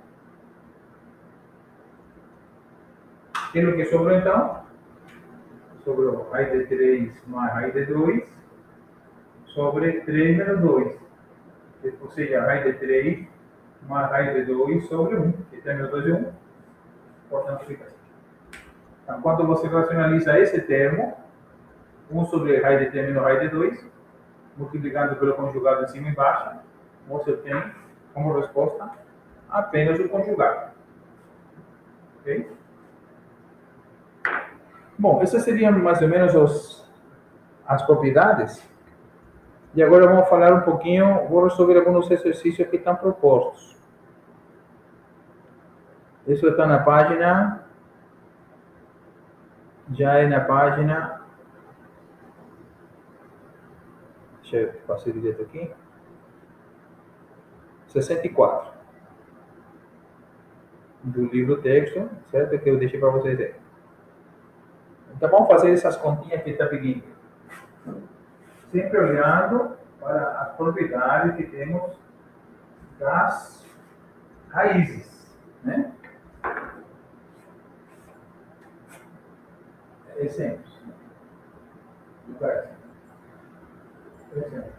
Aquilo que sobrou então, sobrou raiz de 3 mais raiz de 2 sobre 3 menos 2. Ou seja, raiz de 3 mais raiz de 2 sobre 1, que 3 menos 2 é 1, portanto fica assim. Então, quando você racionaliza esse termo, 1 sobre raiz de 3 menos raiz de 2, multiplicando pelo conjugado em cima e embaixo, você tem como resposta apenas o conjugado. Ok? Bom, essas seriam mais ou menos as propriedades. E agora vamos falar um pouquinho, vou resolver alguns exercícios que estão propostos. Isso está na página, já é na página, deixa eu passar direto aqui, 64, do livro texto, certo? Que eu deixei para vocês verem. Então vamos fazer essas continhas que está pedindo. Sempre olhando para as propriedades que temos das raízes, né? Exemplos. Exemplo.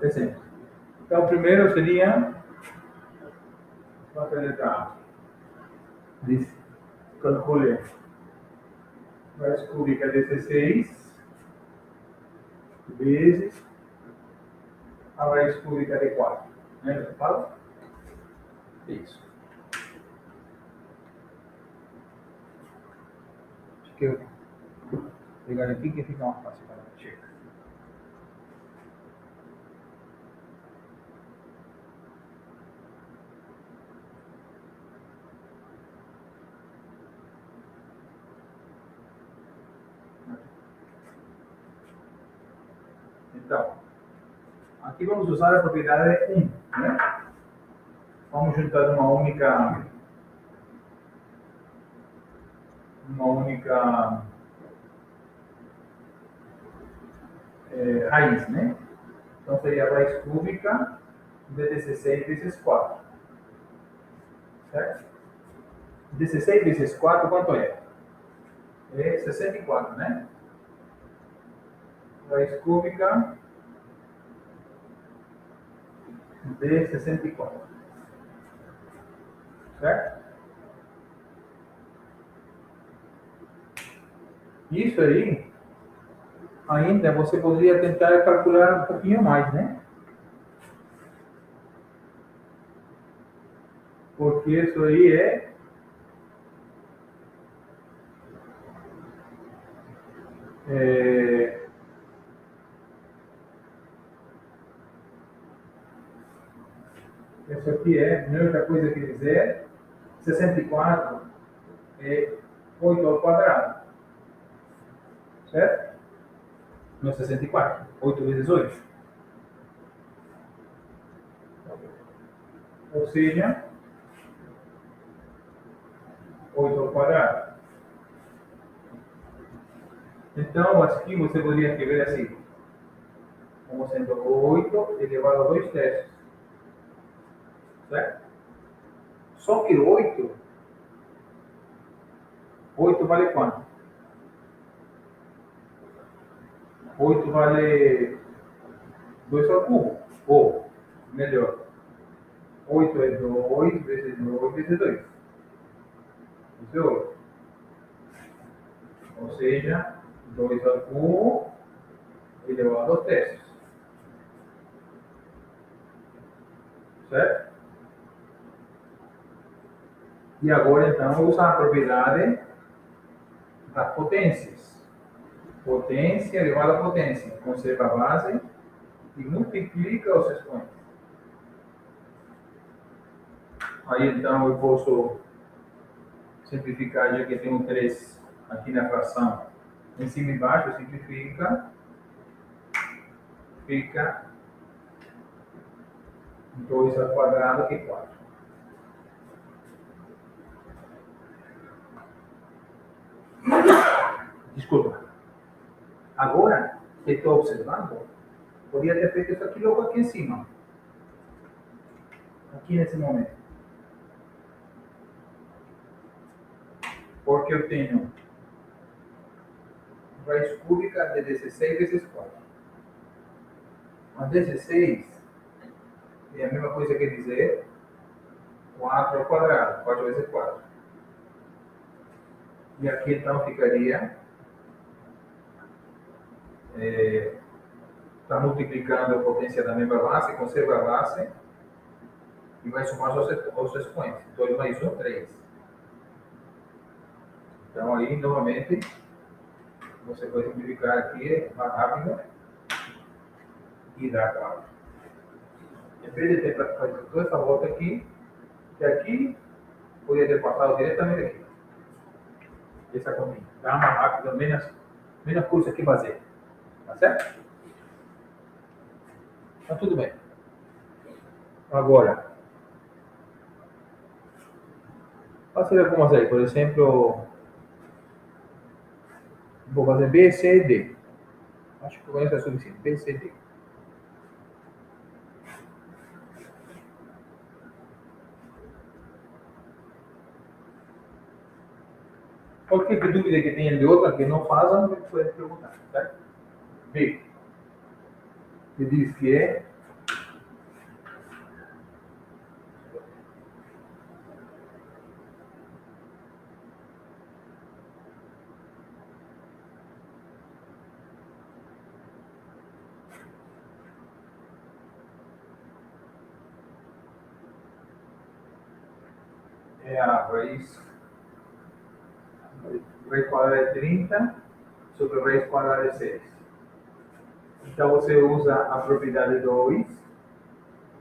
Exemplo. Então, o primeiro seria a letra A. Diz calcule raiz cúbica de 16 vezes a raiz cúbica de 4. Lembra que eu falo? Isso. Acho que eu vou pegar aqui que fica mais fácil para mexer. Então, aqui vamos usar a propriedade 1. Né? Vamos juntar uma única raiz, né? Então seria a raiz cúbica de 16 vezes 4. Certo? 16 vezes 4, quanto é? É 64, né? Raiz cúbica de 64. Certo? Isso aí, ainda você poderia tentar calcular um pouquinho mais, né? Porque isso aí é isso aqui é, não é outra coisa que dizer, 64 é 8 ao quadrado, certo? Não é 64, 8 vezes 8. Ou seja, 8 ao quadrado. Então, aqui você poderia escrever assim, como sendo 8 elevado a 2 terços, certo? Só que 8 vale quanto? 8 vale 2 ao cubo, ou, melhor, 8 é 2 vezes 2 vezes 2. Isso é 8. Ou seja, 2 ao cubo elevado a terços. Certo? E agora, então, usar a propriedade das potências. Potência elevada a potência. Conserva a base e multiplica os expoentes. Aí, então, eu posso simplificar, já que tenho 3 aqui na fração. Em cima e embaixo, simplifica. Fica 2 ao quadrado, que é 4. Desculpa. Agora, que estou observando, podia ter feito isso aqui logo aqui em cima. Aqui nesse momento. Porque eu tenho raiz cúbica de 16 vezes 4. Mas 16 é a mesma coisa que dizer 4 ao quadrado, 4 vezes 4. E aqui então ficaria, está multiplicando a potência da mesma base, conserva a base e vai somar os expoentes. 2 mais 1, 3. Então aí, novamente, você vai simplificar aqui mais rápido e dá 4. Em vez de ter fazer toda essa volta aqui, que aqui poderia ter passado diretamente aqui. Essa continha. Dá mais rápido, menos coisa que fazer. Tá certo? Então tudo bem. Agora, fazer algumas aí. Por exemplo, vou fazer B, C e D. Acho que com isso é suficiente. B, C e D. Qualquer dúvida que tenha de outra que não façam, pode perguntar. Certo? B. Que diz que é é a raiz quadrada é 30 sobre raiz quadrada é 6. Então você usa a propriedade 2,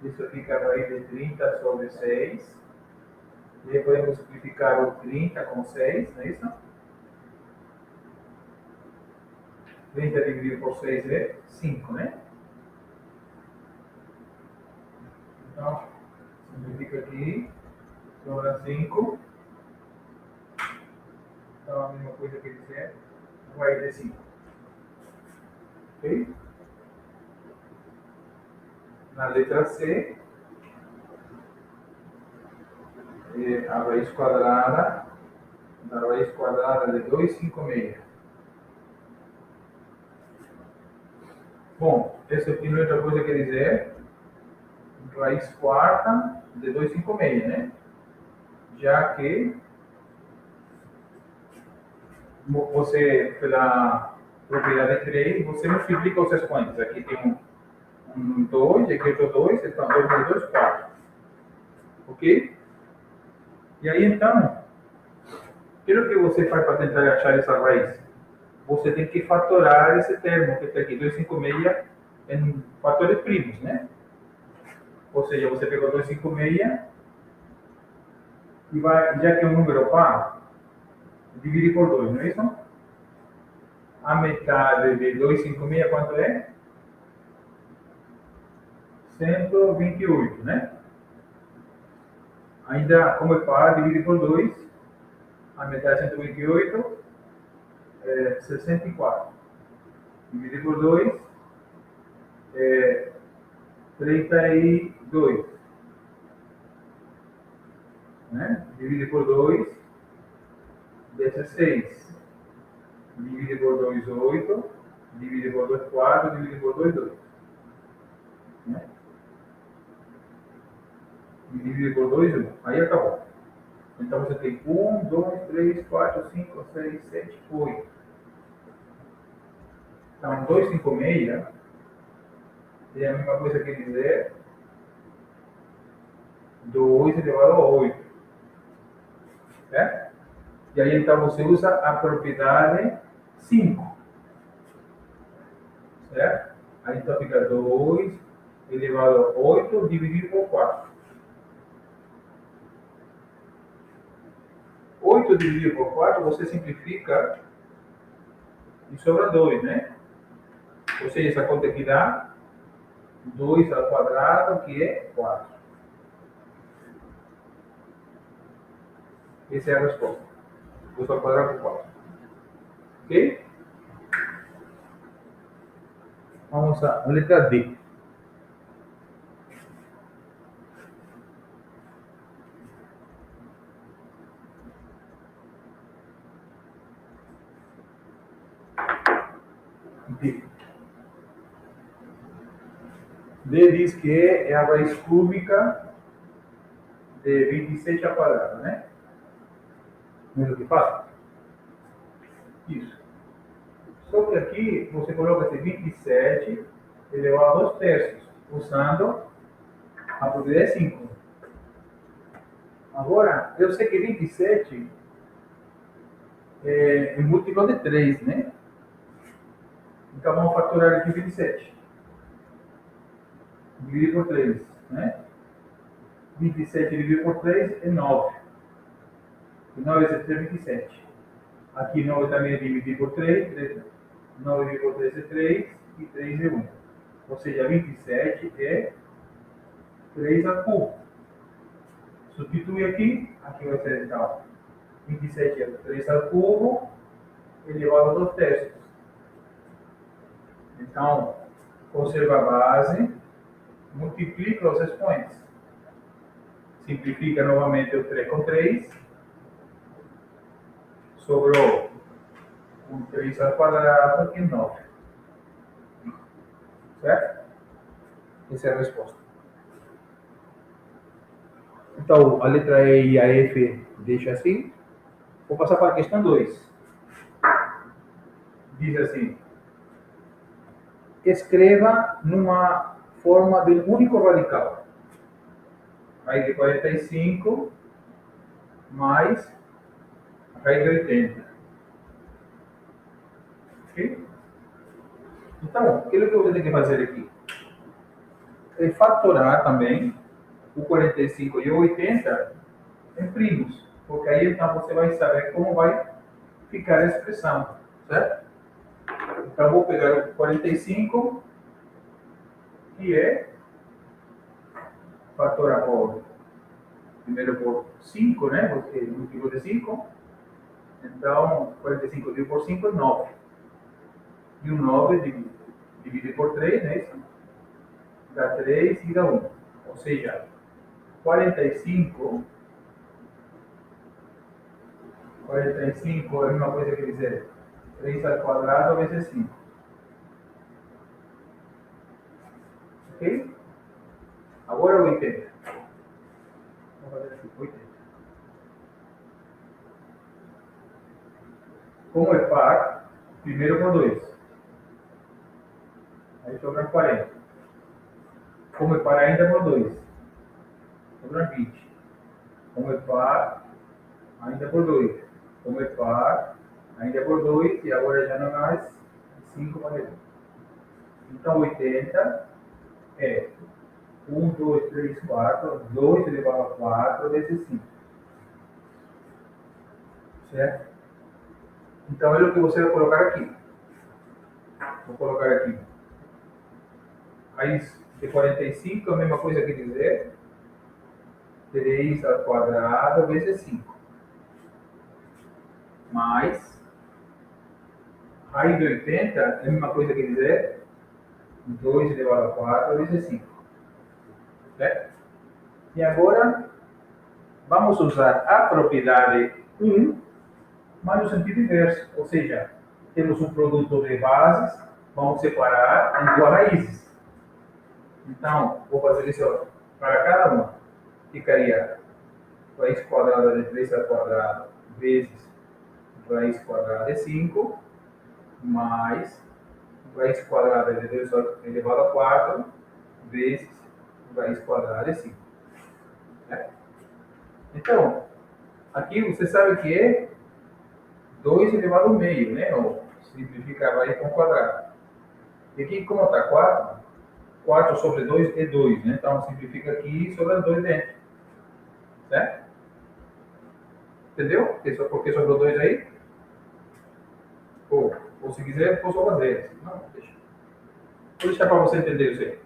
isso fica a raiz de 30 sobre 6. E aí podemos simplificar o 30 com 6, não é isso? 30 dividido por 6 é 5, né? Então, simplifica aqui, sobra 5. Então, a mesma coisa que dizer, raiz de 5. Ok? Na letra C, a raiz quadrada da raiz quadrada de 256. Bom, essa aqui não é outra coisa que dizer raiz quarta de 256, né? Já que você, pela propriedade 3, você multiplica os expoentes. Aqui tem um 2, aqui outro 2, então 2 mais 2, 4. Ok? E aí, então, o que você faz para tentar achar essa raiz? Você tem que fatorar esse termo que está aqui, 256, em fatores primos, né? Ou seja, você pegou 256 e vai, já que é um número par, dividir por 2, não é isso? A metade de 256 quanto é? 128, né? Ainda, como é par, dividir por 2, a metade de 128 é 64. Dividir por 2 é 32. Né? Dividir por 2, 16. Dividir por 2, 8. Dividir por 2, 4. Dividir por 2, 2. Né? Dividir por 2, 1. Aí acabou. Então você tem 1, 2, 3, 4, 5, 6, 7, 8. Então 256 é a mesma coisa que dizer 2 elevado a 8. Certo? E aí então você usa a propriedade 5. Certo? Aí então fica 2 elevado a 8 dividido por 4. 8 dividido por 4, você simplifica e sobra 2, né? Ou seja, essa conta aqui dá 2 ao quadrado, que é 4. Essa é a resposta. 2 ao quadrado por 4. Ok? Vamos à letra D. D. D diz que é a raiz cúbica de 27 ao quadrado, né? Não é o que fala? Isso. Só que aqui você coloca esse 27 elevado a 2 terços, usando a propriedade 5. Agora, eu sei que 27 é múltiplo de 3, né? Então vamos fatorar aqui 27. Dividir por 3, né? 27 dividido por 3 é 9. E 9 vezes 3 é 27. Aqui 9 também é dividir por 3. 9 dividido por 3 é 3 e 3 é 1. Ou seja, 27 é 3 ao cubo. Substitui aqui, aqui vai ser então 27 é 3 ao cubo elevado a 2 terços. Então, conserva a base, multiplica os expoentes. Simplifica novamente o 3 com 3. Sobrou um 3 ao quadrado e 9. Certo? Essa é a resposta. Então, a letra E e a F deixa assim. Vou passar para a questão 2. Diz assim: escreva numa forma de único radical. Raiz de 45 mais a raiz de 80. Ok? Então, aquilo que você tem que fazer aqui é fatorar também o 45 e o 80 em primos, porque aí então você vai saber como vai ficar a expressão, certo? Então, vou pegar o 45, que é fatorar por, primeiro por 5, né? Porque múltiplo de 5. Então, 45 dividido por 5 é 9. E o 9 divide por 3, né? Isso dá 3 e dá 1. Ou seja, 45, 45 é a mesma coisa que dizer 3 ao quadrado vezes 5. Ok? Agora 80. Vamos fazer assim, 80. Como é par, primeiro por 2. Aí sobra 40. Como é par ainda por 2. Sobra 20. Como é par, ainda por 2. Como é par, ainda por 2. E agora já não é mais 5 para 1. Então 80 é 1, 2, 3, 4. 2 elevado a 4 vezes 5. Certo? Então é o que você vai colocar aqui. Vou colocar aqui. Raiz de 45 é a mesma coisa que dizer 3 ao quadrado vezes 5. Mais raiz de 80 é a mesma coisa que dizer 2 elevado a 4 vezes 5. Certo? E agora vamos usar a propriedade 1, mas no sentido inverso. Ou seja, temos um produto de bases, vamos separar em duas raízes. Então, vou fazer isso para cada uma. Ficaria raiz quadrada de 3 ao quadrado vezes raiz quadrada de 5, mais raiz quadrada de 2 elevado a 4 vezes raiz quadrada de 5. Né? Então, aqui você sabe que é 2 elevado ao meio, né? Ou simplifica a raiz com quadrado. E aqui, como está 4, 4 sobre 2 é 2, né? Então, simplifica aqui e sobra 2 dentro. Certo? Entendeu? Porque sobrou 2 aí? Ou se quiser, posso fazer. Não, deixa. Vou deixar para você entender isso aí.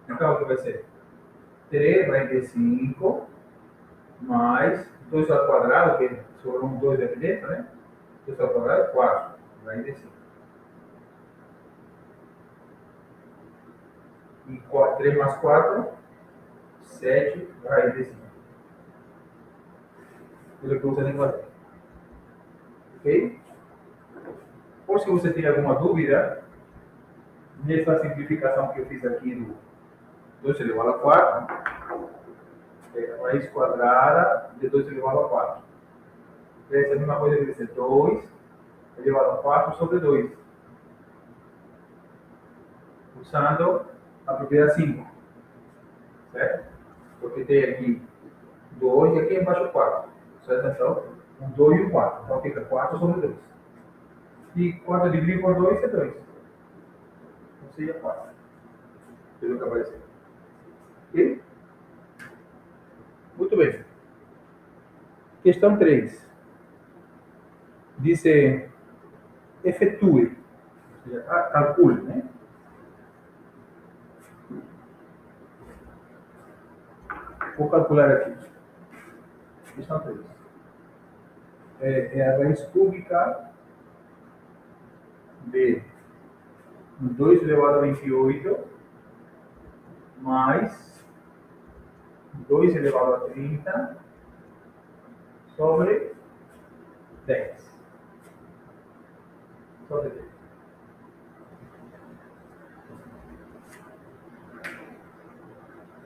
Então, o que vai ser? 3 vai ter 5 mais 2 ao quadrado, que sobrou um 2 aqui dentro, né? 2 ao quadrado é 4. Vai ter 5. E 3 mais 4, 7 raiz de 5. Tudo que você tem que fazer. Ok? Ou se você tem alguma dúvida, nessa simplificação que eu fiz aqui do 2 elevado a 4, raiz quadrada de 2 elevado a 4. Essa é a mesma coisa que dizer 2 elevado a 4 sobre 2. Usando a propriedade 5. Certo? Porque tem aqui 2 e aqui embaixo 4. Certo? Então, um 2 e um 4. Então fica 4 sobre 2. E 4 dividido por 2 é 2. Ou seja, 4. Pelo que apareceu. Ok? Muito bem. Questão 3. Diz: efetue, ou seja, calcule, né? Vou calcular aqui. Questão 3. É a raiz cúbica de 2 elevado a 28 mais 2 elevado a 30 sobre 10. Sobre 10.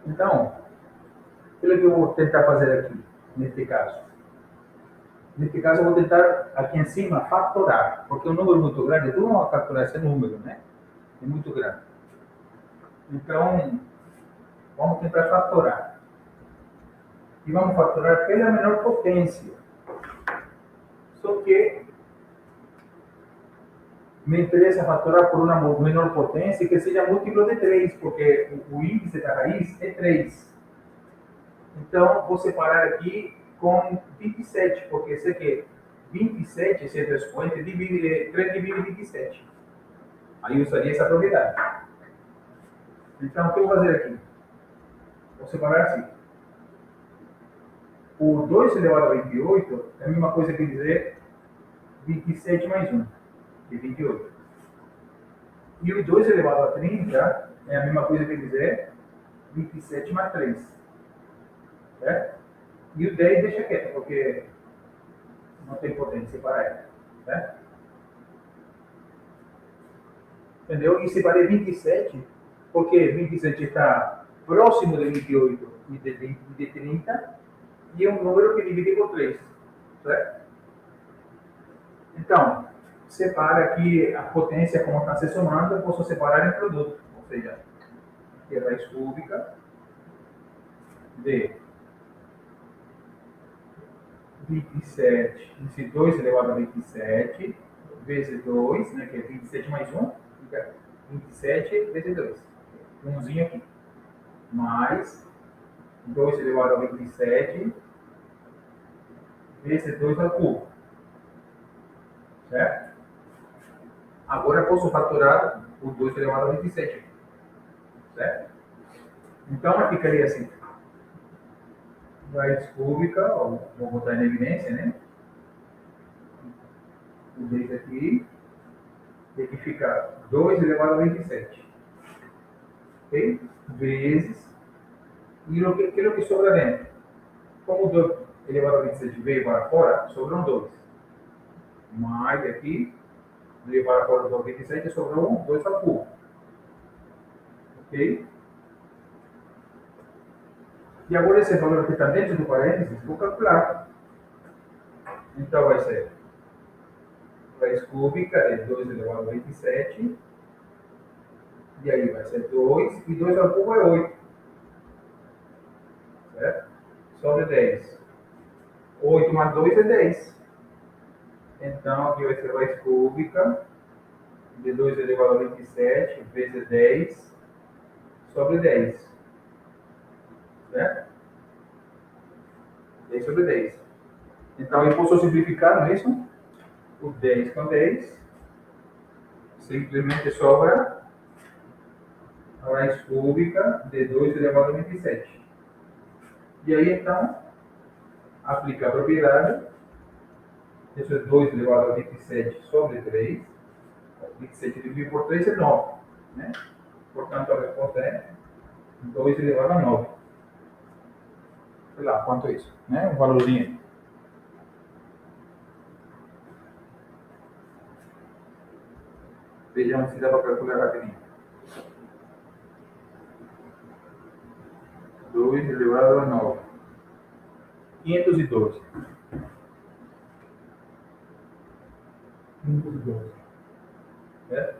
Então, o que eu vou tentar fazer aqui, neste caso? Neste caso, eu vou tentar aqui em cima fatorar, porque é um número muito grande, tu não vai calcular esse número, né? É muito grande. Então, vamos tentar fatorar. e vamos fatorar pela menor potência. Só que me interessa fatorar por uma menor potência que seja múltiplo de 3, porque o índice da raiz é 3. Então, vou separar aqui com 27, porque sei que 27, esse expoente, 3 divide 27. Aí eu usaria essa propriedade. Então, o que eu vou fazer aqui? Vou separar assim. O 2 elevado a 28 é a mesma coisa que dizer 27 mais 1, que é 28. E o 2 elevado a 30 é a mesma coisa que dizer 27 mais 3. Certo? E o 10 deixa quieto, porque não tem potência separar ele. Certo? Entendeu? E separei 27, porque 27 está próximo de 28 e de 30, e é um número que divide por 3. Certo? Então, separa aqui a potência como está se somando, eu posso separar em produto. Ou seja, aqui é a raiz cúbica de 27, esse 2 elevado a 27, vezes 2, né, que é 27 mais 1, fica 27 vezes 2. Umzinho aqui. Mais 2 elevado a 27, vezes 2 ao cubo. Certo? Agora eu posso fatorar o 2 elevado a 27. Certo? Então, ficaria assim. Raiz cúbica, ó, vou botar em evidência, né? O 10 aqui, tem que ficar 2 elevado a 27. Ok? Vezes. E o que sobra dentro? Como o 2 elevado a 27 veio para fora, sobram 2. Mais aqui, veio para fora do 27, sobrou 2 ao cubo. Ok? E agora esse valor que está dentro do parênteses, vou calcular. Então vai ser raiz cúbica de 2 elevado a 27. E aí vai ser 2. E 2 ao cubo é 8. Certo? Sobre 10. 8 mais 2 é 10. Então aqui vai ser raiz cúbica de 2 elevado a 27 vezes 10 sobre 10. Certo? 10 sobre 10. Então eu posso simplificar, não é isso? O 10 com 10. Simplesmente sobra a raiz cúbica de 2 elevado a 27. E aí, então, aplicar a propriedade. Isso é 2 elevado a 27 sobre 3. 27 dividido por 3 é 9. Né? Portanto, a resposta é 2 elevado a 9. Sei lá, quanto é isso? Né? Um valorzinho. Vejamos se dá para calcular rapidinho. 2 elevado a 9. 512. 512. Certo?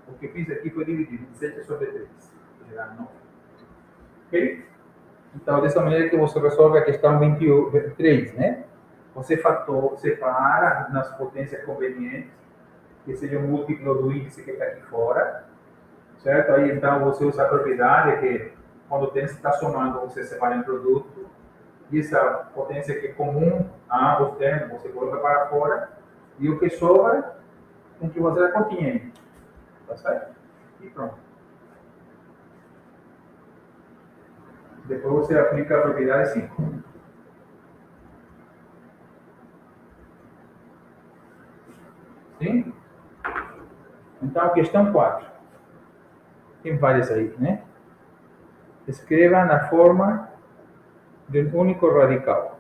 O que fiz aqui foi dividir 27 sobre 3. Gerar 9. Ok? Então, dessa maneira que você resolve a questão 23, né? Você separa nas potências convenientes, que seja um múltiplo do índice que está aqui fora, certo? Aí, então, você usa a propriedade que, quando o tênis está somando, você separa em produto, e essa potência que é comum a ambos termos, você coloca para fora, e o que sobra, tem que fazer a continha aí, tá certo? E pronto. Depois você aplica a propriedade 5. Sim? Então, questão 4. Tem várias aí, né? Escreva na forma de um único radical.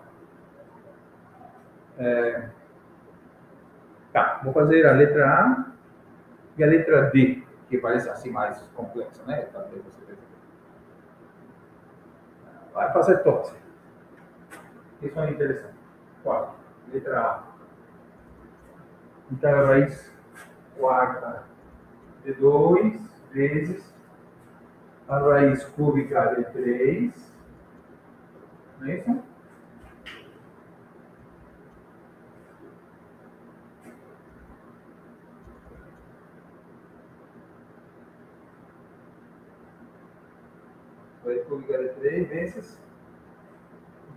Tá, vou fazer a letra A e a letra D, que parece assim mais complexa, né? Também você vê. Vai fazer todas. Isso é interessante. 4. Letra A. Então, a raiz quarta de 2 vezes a raiz cúbica de 3 não é isso? Raiz cúbica de 3 vezes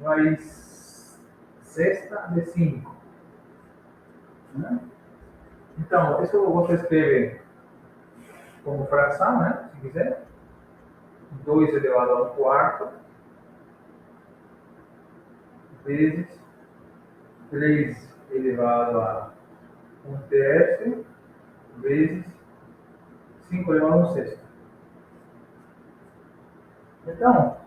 raiz sexta de 5. Né? Então, isso você escreve como fração, né? Se quiser. 2 elevado ao quarto vezes 3 elevado a 1/3 vezes 5 elevado ao sexto. Então,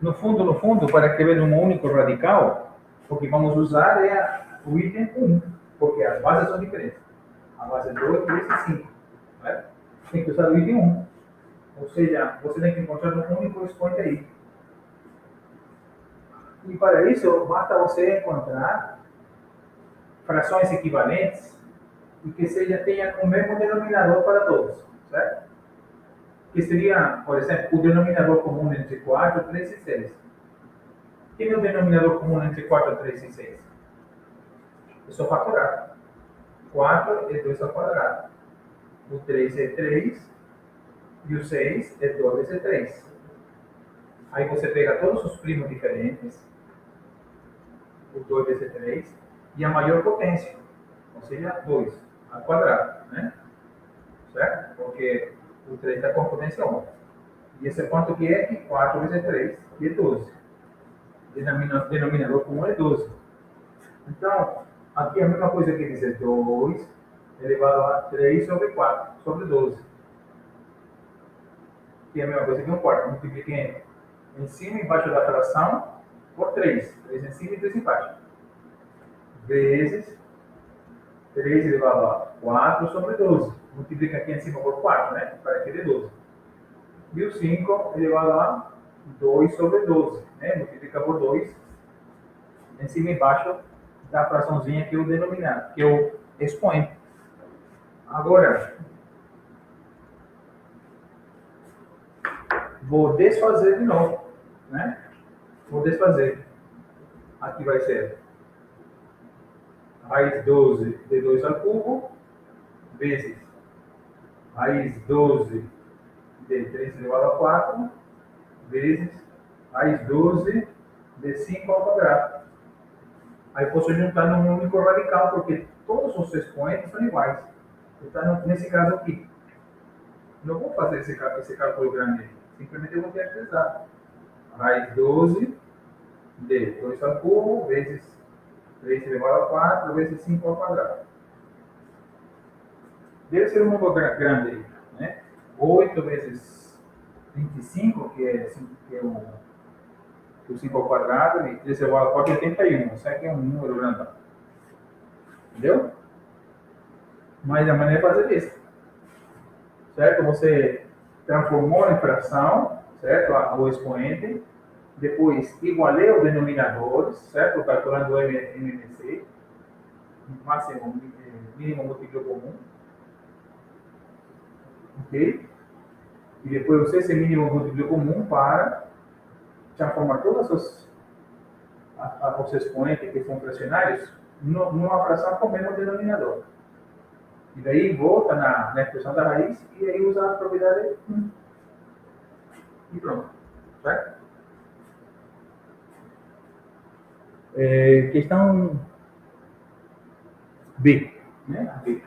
no fundo, para escrever um único radical, o que vamos usar é o item 1, porque as bases são diferentes. A base é 2, 3 e 5. Né? Tem que usar o item 1. Ou seja, você tem que encontrar um único expoente aí. E para isso, basta você encontrar frações equivalentes e que tenha o mesmo denominador para todos, certo? Que seria, por exemplo, o denominador comum entre 4, 3 e 6. Quem é o denominador comum entre 4, 3 e 6? É só fatorar. 4 é 2 ao quadrado. O 3 é 3 e o 6 é 2 vezes 3. Aí você pega todos os primos diferentes, o 2 vezes 3, e a maior potência, ou seja, 2 ao quadrado, né? Certo? Porque o 3 está com a potência 1. E esse quanto que é? 4 vezes 3, que é 12. Denominador comum é 12. Então, aqui é a mesma coisa que dizer 2 elevado a 3 sobre 4, sobre 12. Que é a mesma coisa que um quarto. Multipliquem em cima e embaixo da fração por 3. 3 em cima e 3 embaixo. Vezes 3 elevado a 4 sobre 12. Multiplica aqui em cima por 4, né? Para que dê 12. E o 5 elevado a 2 sobre 12. Né? Multiplica por 2 em cima e embaixo da fraçãozinha que é o denominado, que é o expoente. Agora, vou desfazer de novo, né? Vou desfazer. Aqui vai ser raiz 12 de 2 ao cubo, vezes raiz 12 de 3 elevado a 4, vezes raiz 12 de 5 ao quadrado. Aí posso juntar num único radical, porque todos os expoentes são iguais. Então, nesse caso aqui, não vou fazer esse cálculo grande. Simplesmente eu vou ter que usar raiz 12 de 2 ao cubo vezes 3 elevado a 4 vezes 5 ao quadrado. Deve ser um número grande, né? 8 vezes 25, que é o 5 ao quadrado, e 3 elevado a 4 é 81. Isso aqui é um número grandão. Entendeu? Mas a maneira é fazer isso. Certo? Você transformou em fração, certo? O expoente. Depois, igualei os denominadores, certo? Calculando o MMC, máximo, mínimo múltiplo comum. Ok? E depois você esse mínimo múltiplo comum para transformar todos os expoentes que são fracionários numa fração com o mesmo denominador. E daí volta na expressão da raiz e aí usa a propriedade 1. E pronto. Certo? Questão B. Né? A B.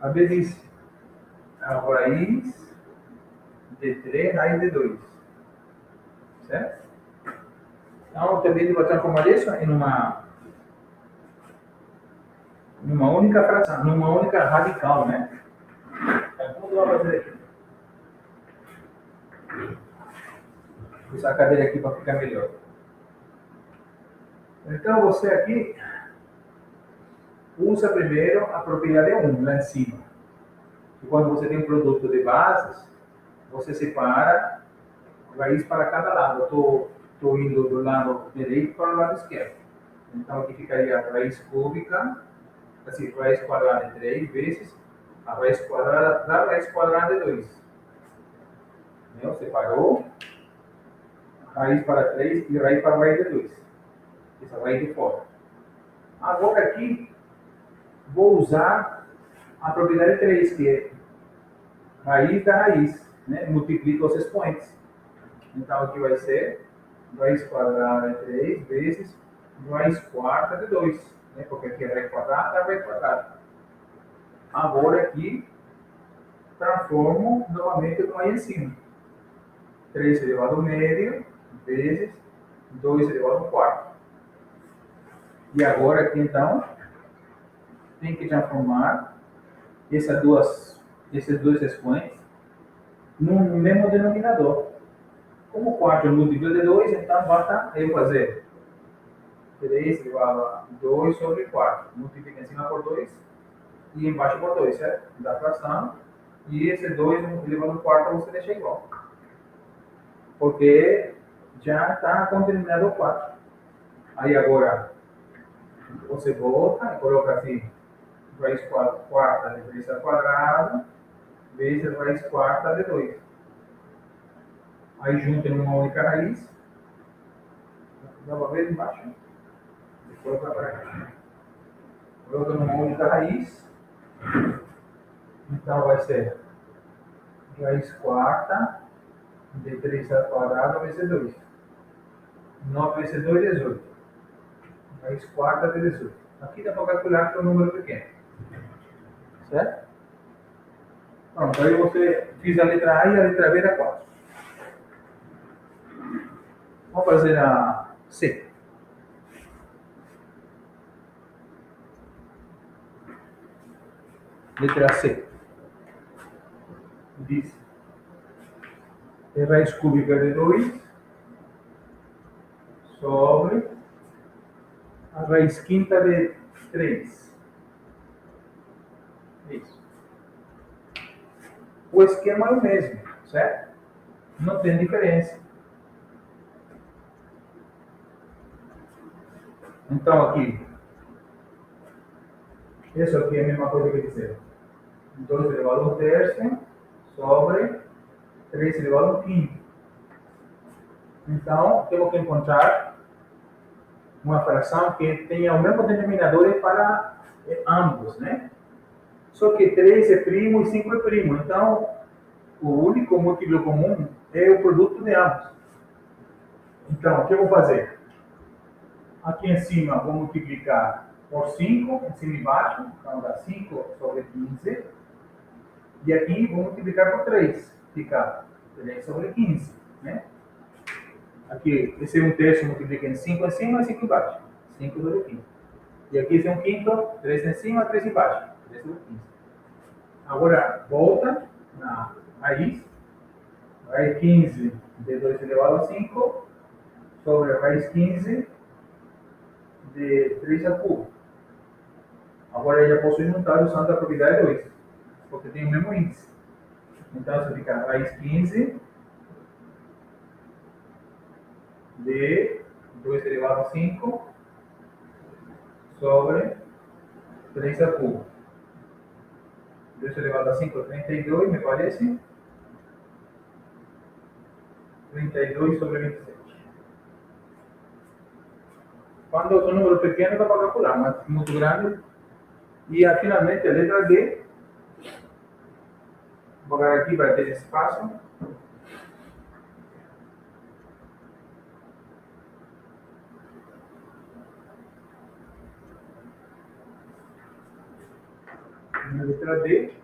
A B diz a raiz de 3 raiz de 2. Certo? Então, também vai transformar isso em numa única fração, numa única radical, né? Então, como tu vai fazer aqui? Vou usar a cadeira aqui para ficar melhor. Então, você aqui usa primeiro a propriedade 1, lá em cima. E quando você tem um produto de bases, você separa a raiz para cada lado. Eu estou indo do lado direito para o lado esquerdo. Então, aqui ficaria a raiz cúbica, assim, raiz quadrada de 3 vezes a raiz quadrada da raiz quadrada de 2. Entendeu? Separou. raiz para 3 e raiz para raiz de 2. Essa raiz de fora. Agora aqui, vou usar a propriedade 3, que é raiz da raiz, né? Multiplica os expoentes. Então aqui vai ser raiz quadrada de 3 vezes raiz quarta de 2, né? Porque aqui é raiz quadrada. Agora aqui, transformo novamente no aí em cima. 3 elevado ao médio vezes 2 elevado ao quarto. E agora aqui então, tem que transformar esses dois expoentes no mesmo denominador. Como o quarto é múltiplo de 2, então basta eu fazer 3 elevado a 2 sobre 4. Multiplica em cima por 2 e embaixo por 2, certo? Da fração. E esse 2 elevado ao quarto você deixa igual. Porque já está com o denominador 4. Aí agora, você volta e coloca assim, raiz quarta de 3 ao quadrado, vezes raiz quarta de 2. Aí junta numa única raiz. Dá para ver embaixo? Vou colocar para cá. Coloca numa única raiz. Então vai ser raiz quarta de 3 ao quadrado vezes 2. 9 vezes 2 é 18. Raiz quarta de 18. Aqui dá para calcular que é um número pequeno. Certo? Pronto, aí você fiz a letra A e a letra B da 4. Vamos fazer a C. Letra C. Diz: é raiz cúbica de 2 sobre a raiz quinta de 3. Isso. O esquema é o mesmo, certo? Não tem diferença. Então aqui, isso aqui é a mesma coisa que dizer 2 elevado ao terço sobre 3 elevado ao quinto. Então, temos que encontrar uma fração que tenha o mesmo denominador para ambos, né? Só que 3 é primo e 5 é primo. Então, o único múltiplo comum é o produto de ambos. Então, o que eu vou fazer? Aqui em cima, vou multiplicar por 5, em cima e embaixo. Então, dá 5 sobre 15. E aqui, vou multiplicar por 3. Fica 3 sobre 15, né? Aqui, esse é um terço, multiplica em 5 em cima e 5 embaixo. 5 sobre 15. E aqui esse é um quinto, 3 em cima, 3 embaixo. 3 sobre 15. Agora, volta na raiz. Raiz 15 de 2 elevado a 5 sobre a raiz 15 de 3 ao cubo. Agora eu já posso juntar usando a propriedade 2, porque tem o mesmo índice. Então, isso fica raiz 15 de 2 elevado a 5 sobre 3 ao cubo. 2 elevado a 5 é 32, me parece. 32 sobre 27. Quando é um número pequeno, dá para calcular, mas muito grande. E finalmente a letra D. Vou pegar aqui para ter espaço. Na letra D,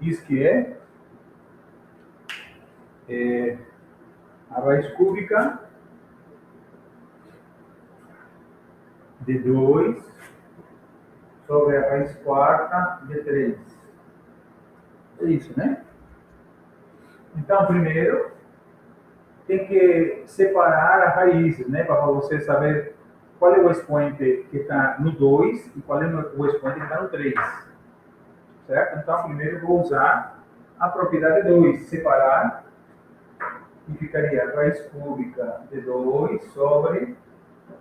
diz que é a raiz cúbica de 2 sobre a raiz quarta de 3. É isso, né? Então, primeiro, tem que separar as raízes, né? Para você saber qual é o expoente que está no 2 e qual é o expoente que está no 3. Certo? Então, primeiro eu vou usar a propriedade 2, separar, e ficaria a raiz cúbica de 2 sobre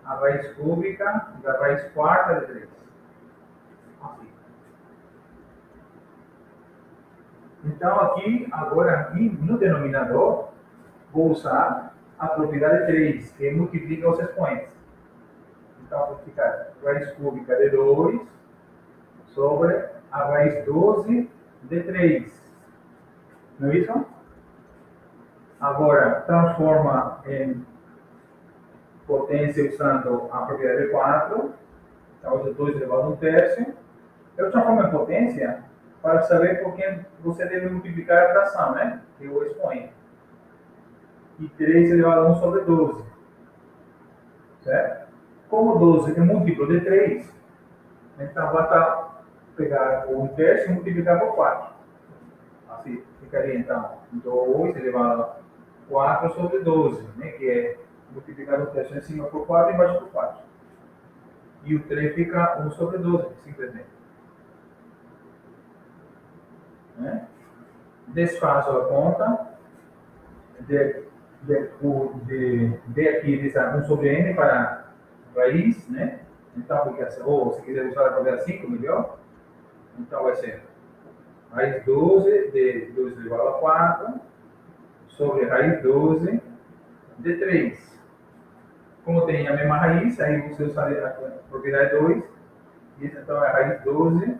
a raiz cúbica da raiz quarta de 3. Assim. Então, aqui, agora aqui no denominador, vou usar a propriedade 3, que multiplica os expoentes. Então, vou ficar raiz cúbica de 2 sobre a raiz 12 de 3. Não é isso? Agora, transforma em potência usando a propriedade 4. Então, 2 elevado a 1/3. Eu transformo em potência para saber por que você deve multiplicar a fração, né? Que eu exponho. E 3 elevado a 1 sobre 12. Certo? Como 12 é múltiplo de 3, então basta pegar o 1/3 e multiplicar por 4. Assim, ficaria então 2 elevado a 4 sobre 12, né? Que é multiplicar o 1/3 em cima por 4 e embaixo por 4. E o 3 fica 1 sobre 12, simplesmente. Né? Desfaço a conta de aqui diz 1 sobre n para raiz, né? Então, porque assim, ou se quiser usar a propriedade 5, melhor. Então, vai ser raiz 12 de 2 elevado a 4 sobre raiz 12 de 3. Como tem a mesma raiz, aí você usa a propriedade 2. Isso então é raiz 12,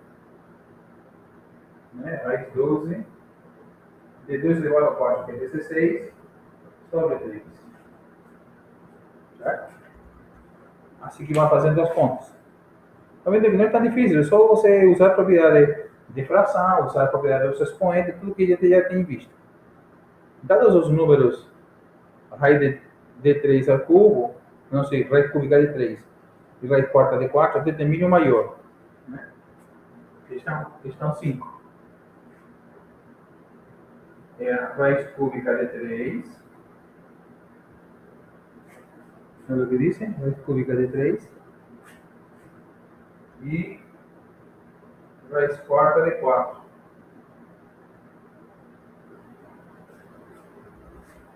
né? Raiz 12 de 2 elevado a 4, que é 16, sobre 3. Certo? Assim que vai fazendo as contas. Tá vendo que não é tão difícil, é só você usar a propriedade de fração, usar a propriedade dos expoentes, tudo que a gente já tem visto. Dados os números, raiz de 3 ao cubo, não sei, raiz cúbica de 3 e raiz quarta de 4, determine o maior. Né? Questão 5. É a raiz cúbica de 3. Sabe o que disse? Raiz cúbica de 3. E raiz quarta de 4.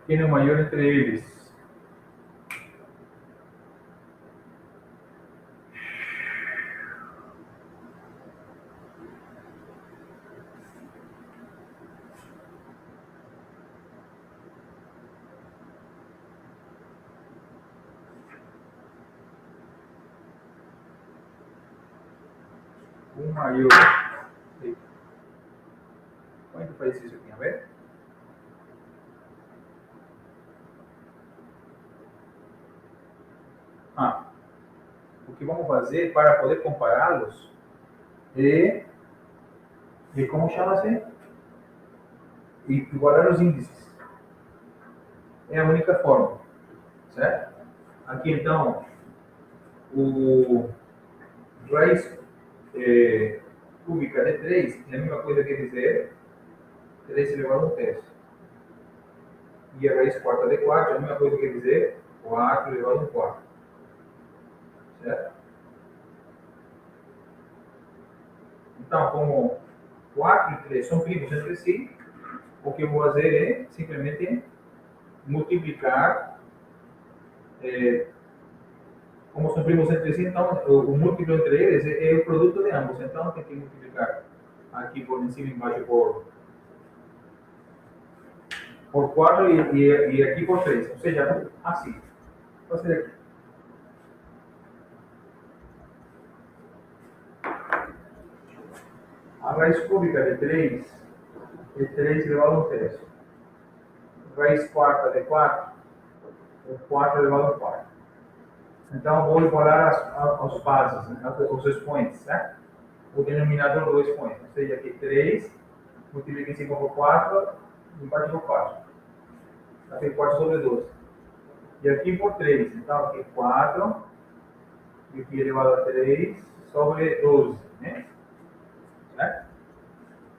Quem é o maior entre eles? O maior. Como é que faz isso aqui? A ver? O que vamos fazer para poder compará-los é, como chama-se? Igualar os índices. É a única forma, certo? Aqui então, o raiz cúbica de 3 é a mesma coisa que dizer 3 elevado a 1/3. E a raiz quarta de 4 é a mesma coisa que dizer 4 elevado a 4. Certo? Então, como 4 e 3 são primos entre si, o que eu vou fazer é simplesmente multiplicar, como são primos entre si, então o múltiplo entre eles é o produto de ambos. Então, tem que multiplicar aqui por em cima e embaixo por 4 e aqui por 3. Ou seja, assim. Vou fazer aqui. A raiz cúbica de 3 é 3 elevado a 1/3. Raiz quarta de 4 é 4 elevado a 4. Então, vou igualar as bases, né? Os expoentes, né? O denominador do expoente. Ou seja, aqui 3, multiplica em cima por 4, embaixo por 4. Aqui 4 sobre 12. E aqui por 3. Então, aqui 4, e aqui elevado a 3, sobre 12, né? Certo?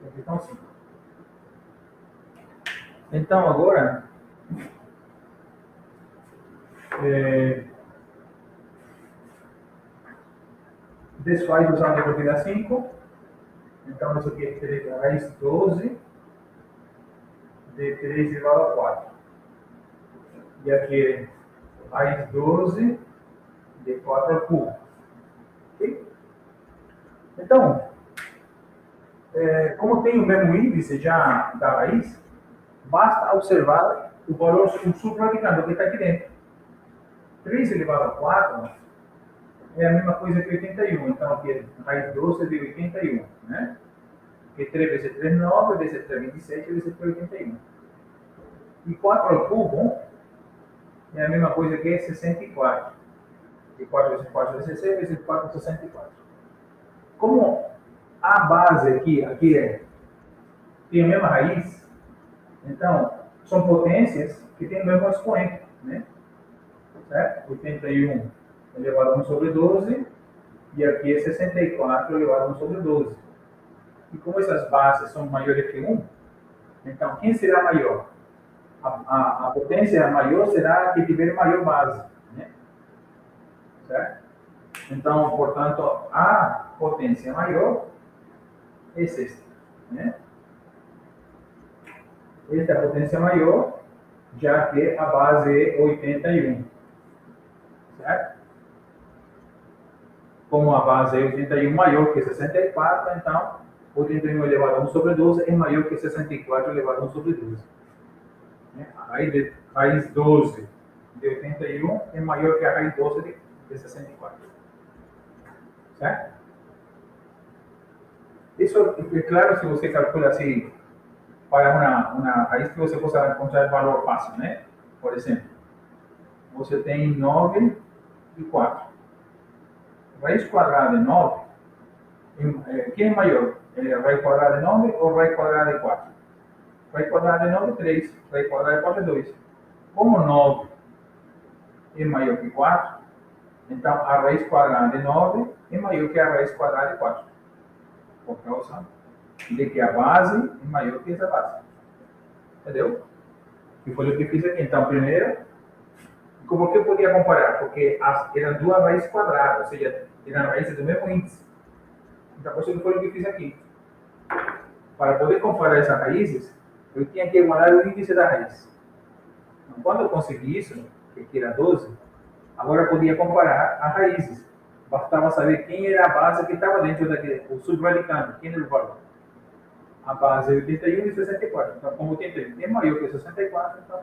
Aqui estão 5. Então, agora, desfaz usando a propriedade 5. Então, isso aqui é raiz 12 de 3 elevado a 4. E aqui é raiz 12 de 4 ao cubo. Okay? Então, como tem o mesmo índice já da raiz, basta observar o valor, o subradicando que está aqui dentro. 3 elevado a 4 é a mesma coisa que 81. Então, aqui é raiz doce de 81, né? Porque 3 vezes 3 é 9, vezes 3 é 27, vezes 3 é 81. E 4 ao cubo é a mesma coisa que 64. E 4 vezes 4 é 16, vezes 4 é 64. Como a base aqui tem a mesma raiz, então são potências que têm o mesmo expoente, né? Certo? 81 elevado a 1 sobre 12, e aqui é 64 elevado a 1 sobre 12. E como essas bases são maiores que 1, então quem será maior? A potência maior será a que tiver maior base, né? Certo? Então, portanto, a potência maior é esta, né? Esta é a potência maior, já que a base é 81, certo? Como a base é 81 maior que 64, então 81 elevado a 1 sobre 12 é maior que 64 elevado a 1 sobre 12. A raiz 12 de 81 é maior que a raiz 12 de 64. Certo? Isso é claro se você calcula assim para uma raiz que você possa encontrar valor fácil, né? Por exemplo, você tem 9 e 4. Raiz quadrada de 9, quem é maior? É raiz quadrada de 9 ou raiz quadrada de 4? Raiz quadrada de 9 é 3, raiz quadrada de 4 é 2. Como 9 é maior que 4, então a raiz quadrada de 9 é maior que a raiz quadrada de 4. Por causa de que a base é maior que essa base. Entendeu? E foi o que fiz aqui. Então, primeiro, por que eu podia comparar? Porque eram duas raízes quadradas, ou seja, eram raízes do mesmo índice. Então, por isso foi o que eu fiz aqui. Para poder comparar essas raízes, eu tinha que igualar o índice da raiz. Então, quando eu consegui isso, que aqui era 12, agora eu podia comparar as raízes. Bastava saber quem era a base que estava dentro daquele, o subradicando, quem era o valor. A base é 81 e 64. Então, como 81 é maior que 64, então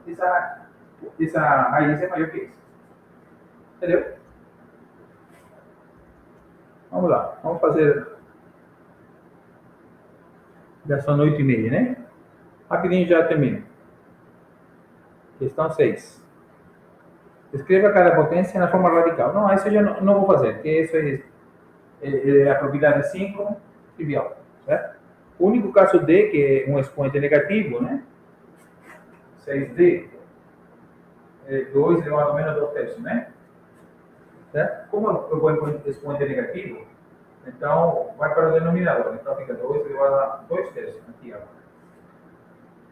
essa raiz é maior que isso. Entendeu? Vamos lá. Vamos fazer. Já são 8h30, né? Rapidinho já termino. Questão 6. Escreva cada potência na forma radical. Não, isso eu já não vou fazer, porque isso é a propriedade 5, trivial. Certo? O único caso D, que é um expoente negativo, né? 6D, é 2 elevado a menos 2 terços, né? Certo? Como eu vou em expoente negativo, então vai para o denominador. Então fica 2 elevado a 2 terços aqui agora.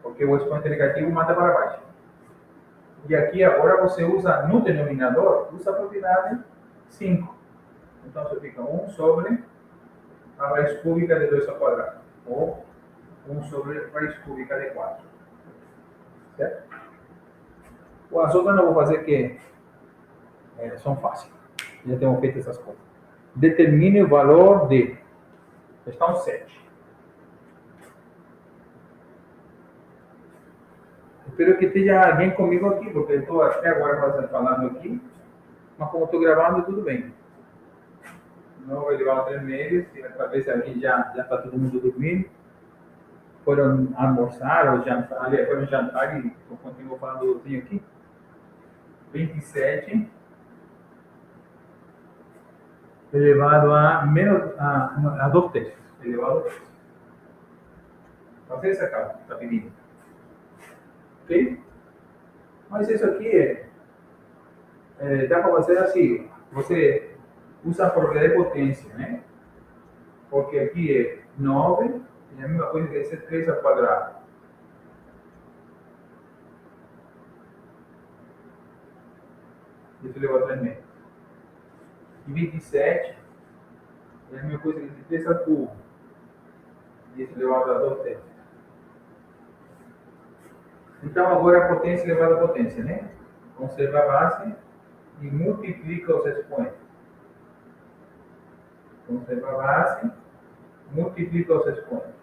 Porque o expoente negativo manda para baixo. E aqui agora você usa no denominador, usa a propriedade 5. Então você fica 1 sobre a raiz cúbica de 2 ao quadrado. Ou 1 sobre a raiz cúbica de 4. Certo? As outras não vou fazer que são fáceis. Já temos feito essas coisas. Determine o valor de. Questão 7. Espero que esteja alguém comigo aqui, porque eu estou até agora falando aqui, mas como estou gravando, tudo bem. Não vou levar 3 meses, talvez aqui já está todo mundo dormindo. Foram almoçar ou jantar, aliás, foram jantar e eu continuo falando sozinho aqui. 27 elevado a menos a 2 terços. Elevado a 2. Não sei se está pedindo. Ok? Mas isso aqui dá para fazer assim. Você usa a propriedade de potência, né? Porque aqui é 9, e a mesma coisa que ser 3 ao quadrado. Isso elevado a 3 metros. E 27 é a mesma coisa que 3 ao cubo. Isso elevado a 2 terços. Então, agora a potência elevada à potência, né? Conserva a base e multiplica os expoentes. Conserva a base, multiplica os expoentes.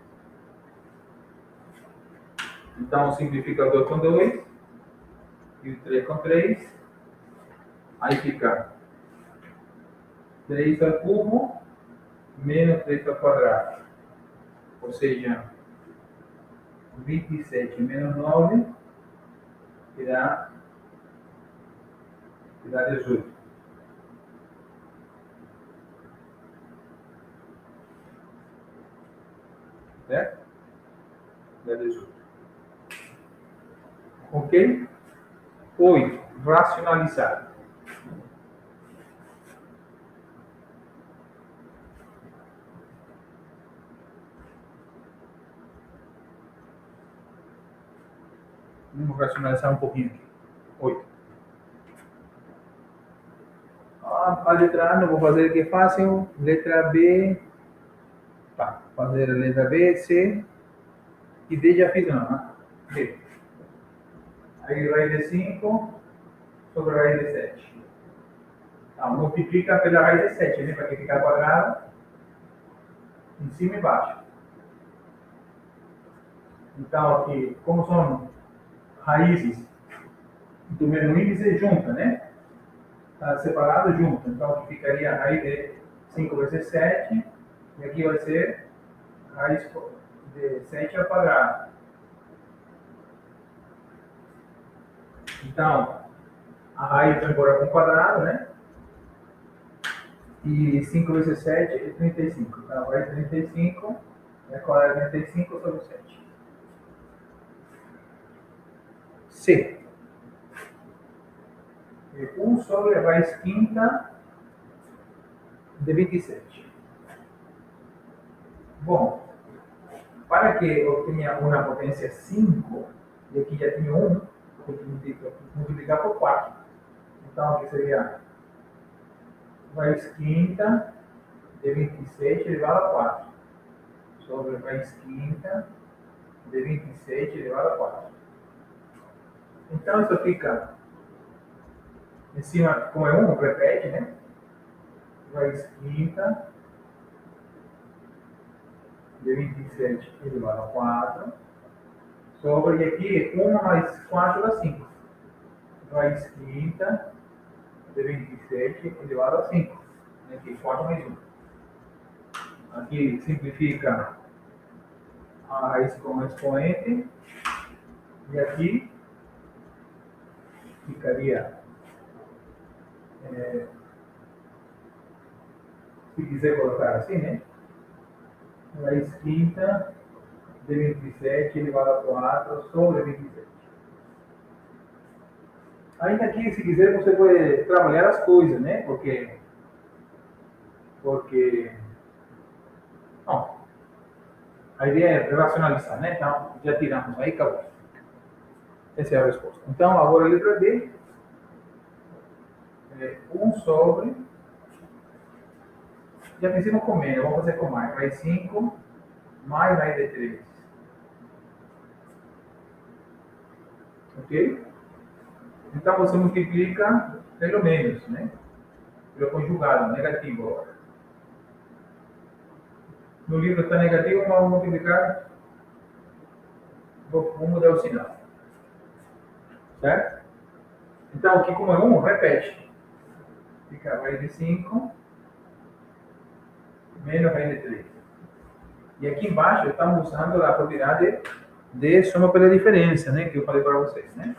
Então, simplifica 2 com 2, Multiplico 3 com 3. Aí fica 3 ao cubo menos 3 ao quadrado. Ou seja, 27 menos 9 que dá 18. Certo? Dá 18. Ok? 8. Racionalizar. Vamos racionalizar um pouquinho aqui. 8. A letra A não vou fazer aqui fácil. Letra B. Tá. Fazer a letra B, C. E D já fiz não, né? D. Aí raiz de 5 sobre raiz de 7. Tá, multiplica pela raiz de 7, né? Para que ficar quadrado. Em cima e embaixo. Então, aqui, como são raízes do mesmo índice, junta, né? Está separado, junto. Então, aqui ficaria a raiz de 5 vezes 7. E aqui vai ser raiz de 7 ao quadrado. Então, a raiz vai embora com o quadrado, né? E 5 vezes 7 é 35. Então, vai 35 é quadrado de 35 sobre 7. C. 1 sobre a raiz quinta de 27. Bom, para que eu tenha uma potência 5, e aqui já tinha 1, eu tenho que multiplicar por 4. Então, aqui seria raiz quinta de 27 elevado a 4. Sobre raiz quinta de 27 elevado a 4. Então, isso fica em cima, como é 1, repete, né? Raiz quinta de 27 elevado a 4. Sobre, e aqui, 1 mais 4 dá 5. Raiz quinta de 27 elevado a 5. Aqui, 4 mais 1. Aqui simplifica a raiz com expoente. E aqui ficaria, se quiser colocar assim, né? Raiz quinta de 27 elevado a 4 sobre 27. Ainda aqui, se quiser, você pode trabalhar as coisas, né? Porque não, a ideia é racionalizar, né? Então, já tiramos, aí acabou. Essa é a resposta. Então, agora a letra D é 1 sobre, já fizemos com menos, vamos fazer com mais. Raiz 5 mais raiz de 3. Ok? Então, você multiplica pelo menos, né? Pelo conjugado, negativo agora. No livro está negativo, vamos multiplicar, vou mudar o sinal. Certo? Então, aqui como é 1, repete. Fica raiz de 5 menos raiz de 3. E aqui embaixo estamos usando a propriedade de soma pela diferença, né? Que eu falei para vocês, né?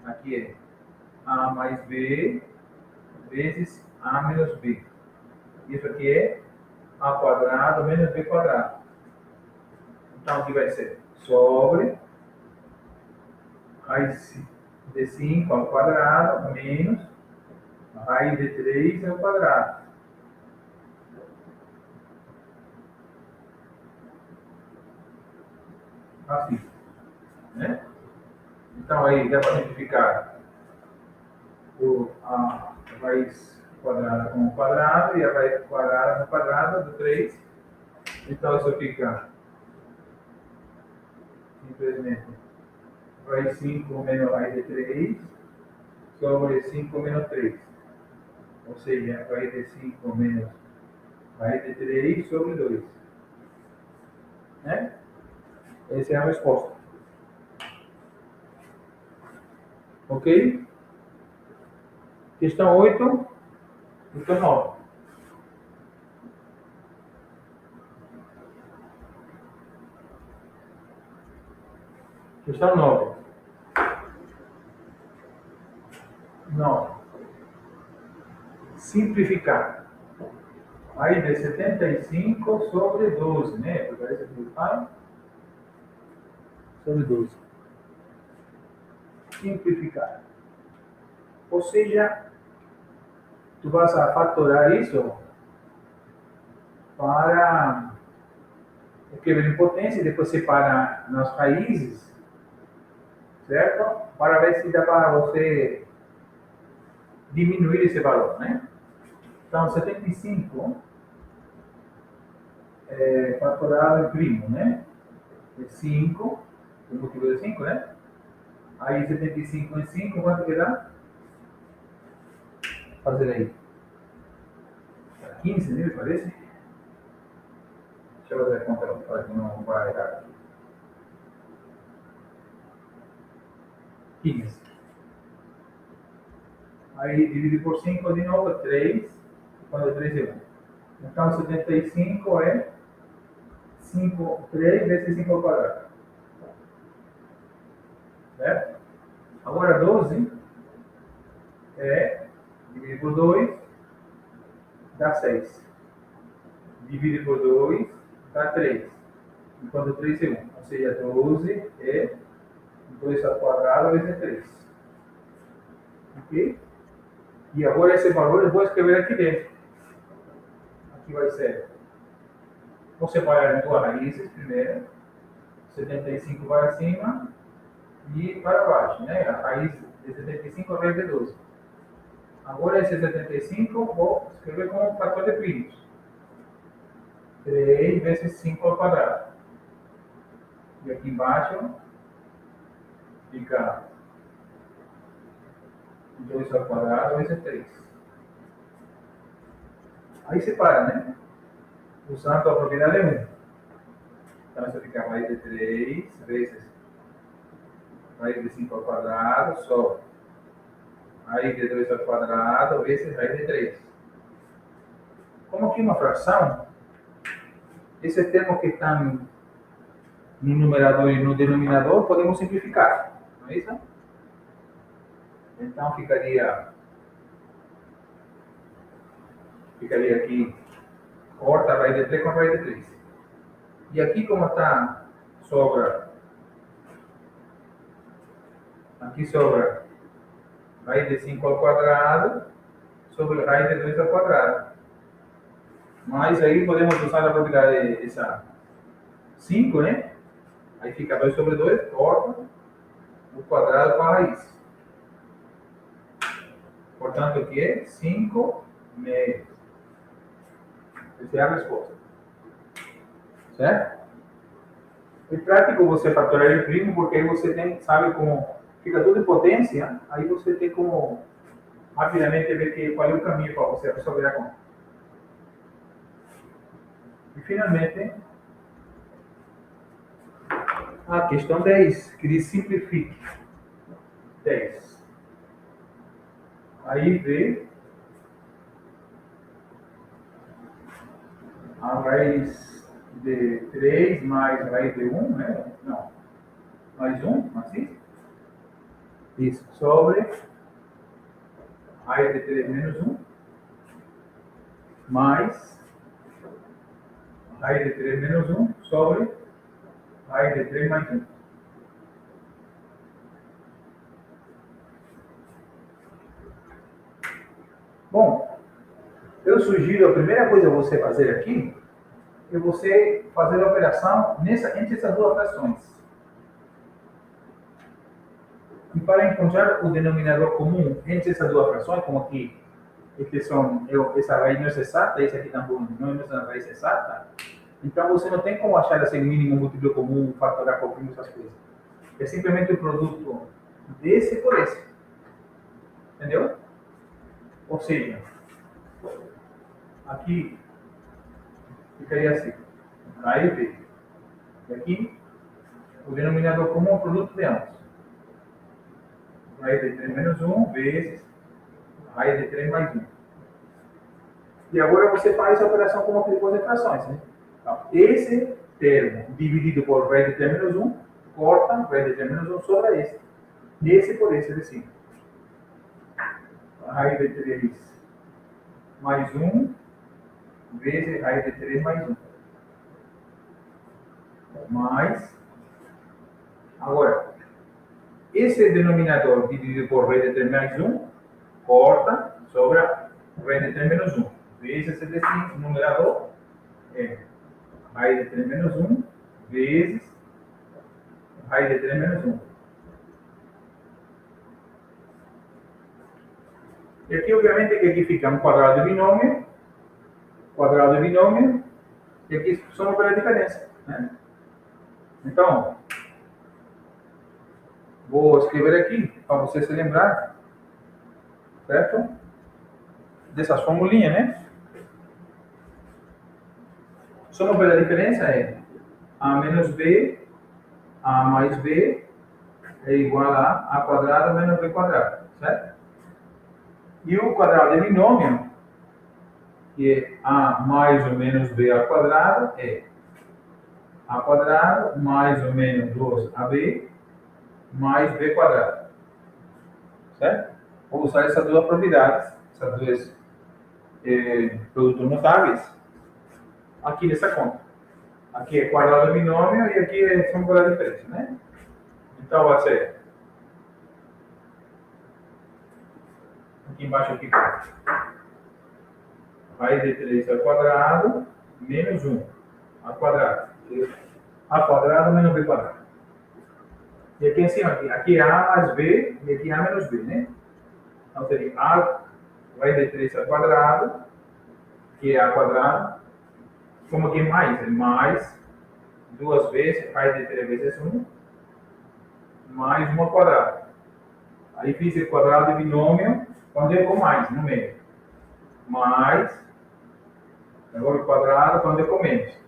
Aqui é A mais B vezes A menos B. Isso aqui é A quadrado menos B quadrado. Então, aqui vai ser sobre raiz de 5 ao quadrado menos raiz de 3 ao quadrado. Assim, né? Então, aí dá para simplificar a raiz quadrada com o quadrado e a raiz quadrada com o quadrado do 3. Então, isso fica simplesmente raiz 5 menos raiz de 3 sobre 5 menos 3. Ou seja, raiz de 5 menos raiz de 3 sobre 2. Né? Essa é a resposta. Ok? Questão 8, questão 9. Questão 9. 9. Simplificar. Aí de 75 sobre 12, né? Porque aí você simplificar sobre 12. Simplificar. Ou seja, tu vas a factorar isso para o quebra em potência e depois separa nas raízes, certo? Para ver se dá para você diminuir esse valor, né? Então, 75 é fatorado em primo, né? É 5, o múltiplo de 5, né? Aí 75 em 5, quanto que dá? Fazer aí. 15, né? Parece? Deixa eu fazer a conta para que não vai errar. 15. Aí divide por 5 de novo, 3. Quando 3 é 1. Então 75 é 5, 3 vezes 5 ao quadrado. Certo? Agora 12 é dividir por 2 dá 6. Divide por 2 dá 3. Enquanto 3 é 1. Ou seja, 12 é 2 ao quadrado vezes 3. Ok? E agora esse valor eu vou escrever aqui dentro. Aqui vai ser. Vou separar em duas raízes primeiro. 75 vai acima e para baixo, né? A raiz de 75 é a raiz de 12. Agora esse 75 vou escrever como um fator de primos. 3 vezes 5 ao quadrado. E aqui embaixo fica 2 ao quadrado vezes 3. Aí separa, né? Usando a propriedade 1. Então isso fica a raiz de 3 vezes raiz de 5 ao quadrado sobre raiz de 2 ao quadrado vezes raiz de 3. Como aqui uma fração, esses termos que estão no numerador e no denominador podemos simplificar, não é isso? Então ficaria aqui, corta a raiz de 3 com a raiz de 3. E aqui como está, aqui sobra raiz de 5 ao quadrado sobre raiz de 2 ao quadrado. Mas aí podemos usar a propriedade essa 5, né? Aí fica 2 sobre 2, corta o quadrado com a raiz. Portanto, aqui é 5 meio. Essa é a resposta. Certo? É prático você fatorar em primo, porque aí você tem, sabe como fica tudo em potência, aí você tem como rapidamente ver qual é o caminho para você resolver a conta. E finalmente, a questão 10, que diz simplifique. 10. Aí vê a raiz de 3 mais a raiz de 1, né? Não. Mais 1, assim? Isso. Sobre raiz de 3 menos 1, mais raiz de 3 menos 1 sobre raiz de 3 mais 1. Bom, eu sugiro a primeira coisa a você fazer aqui é você fazer a operação entre essas duas frações. E para encontrar o denominador comum entre essas duas frações, como aqui, essa raiz não é exata, esse aqui também não é uma raiz exata, então você não tem como achar esse mínimo múltiplo comum, fatorar por primo, essas coisas. É simplesmente o produto desse por esse. Entendeu? Ou seja, aqui ficaria assim, raiz B. E aqui, o denominador comum é o produto de ambos. raiz de 3 menos 1 vezes raiz de 3 mais 1. E agora você faz a operação com múltiplas de frações. Né? Então, esse termo dividido por raiz de 3 menos 1, corta raiz de 3 menos 1 sobre esse. Esse por esse de cima. Raiz de 3 mais 1 vezes raiz de 3 mais 1. Mais. Agora, esse denominador dividido por raiz de 3 mais 1, corta sobre raiz de 3 menos 1. Vezes esse desse numerador é raiz de 3 menos 1 vezes raiz de 3 menos 1. E aqui, obviamente, que aqui fica um quadrado de binômio, e aqui soma pela diferença. Né? Então, vou escrever aqui, para você se lembrar, certo? Dessas formulinhas, né? Soma pela diferença é A menos B, A mais B, é igual a A quadrado menos B quadrado, certo? E o quadrado de binômio, que é A mais ou menos B ao quadrado, é A quadrado mais ou menos 2AB mais B quadrado. Certo? Vou usar essas duas propriedades, essas duas produtos notáveis, aqui nessa conta. Aqui é quadrado de binômio e aqui é soma pela diferença, né? Então vai ser aqui embaixo aqui raiz de 3 ao quadrado menos 1 ao quadrado. A quadrado menos B quadrado. E aqui em cima, aqui é A mais B e aqui é A menos B, né? Então seria A raiz de 3 ao quadrado, que é A quadrado, como aqui é mais duas vezes raiz de 3 vezes 1, mais 1 ao quadrado. Aí fiz o quadrado de binômio, quando é com mais, no meio. Mais, agora o quadrado, quando é com menos.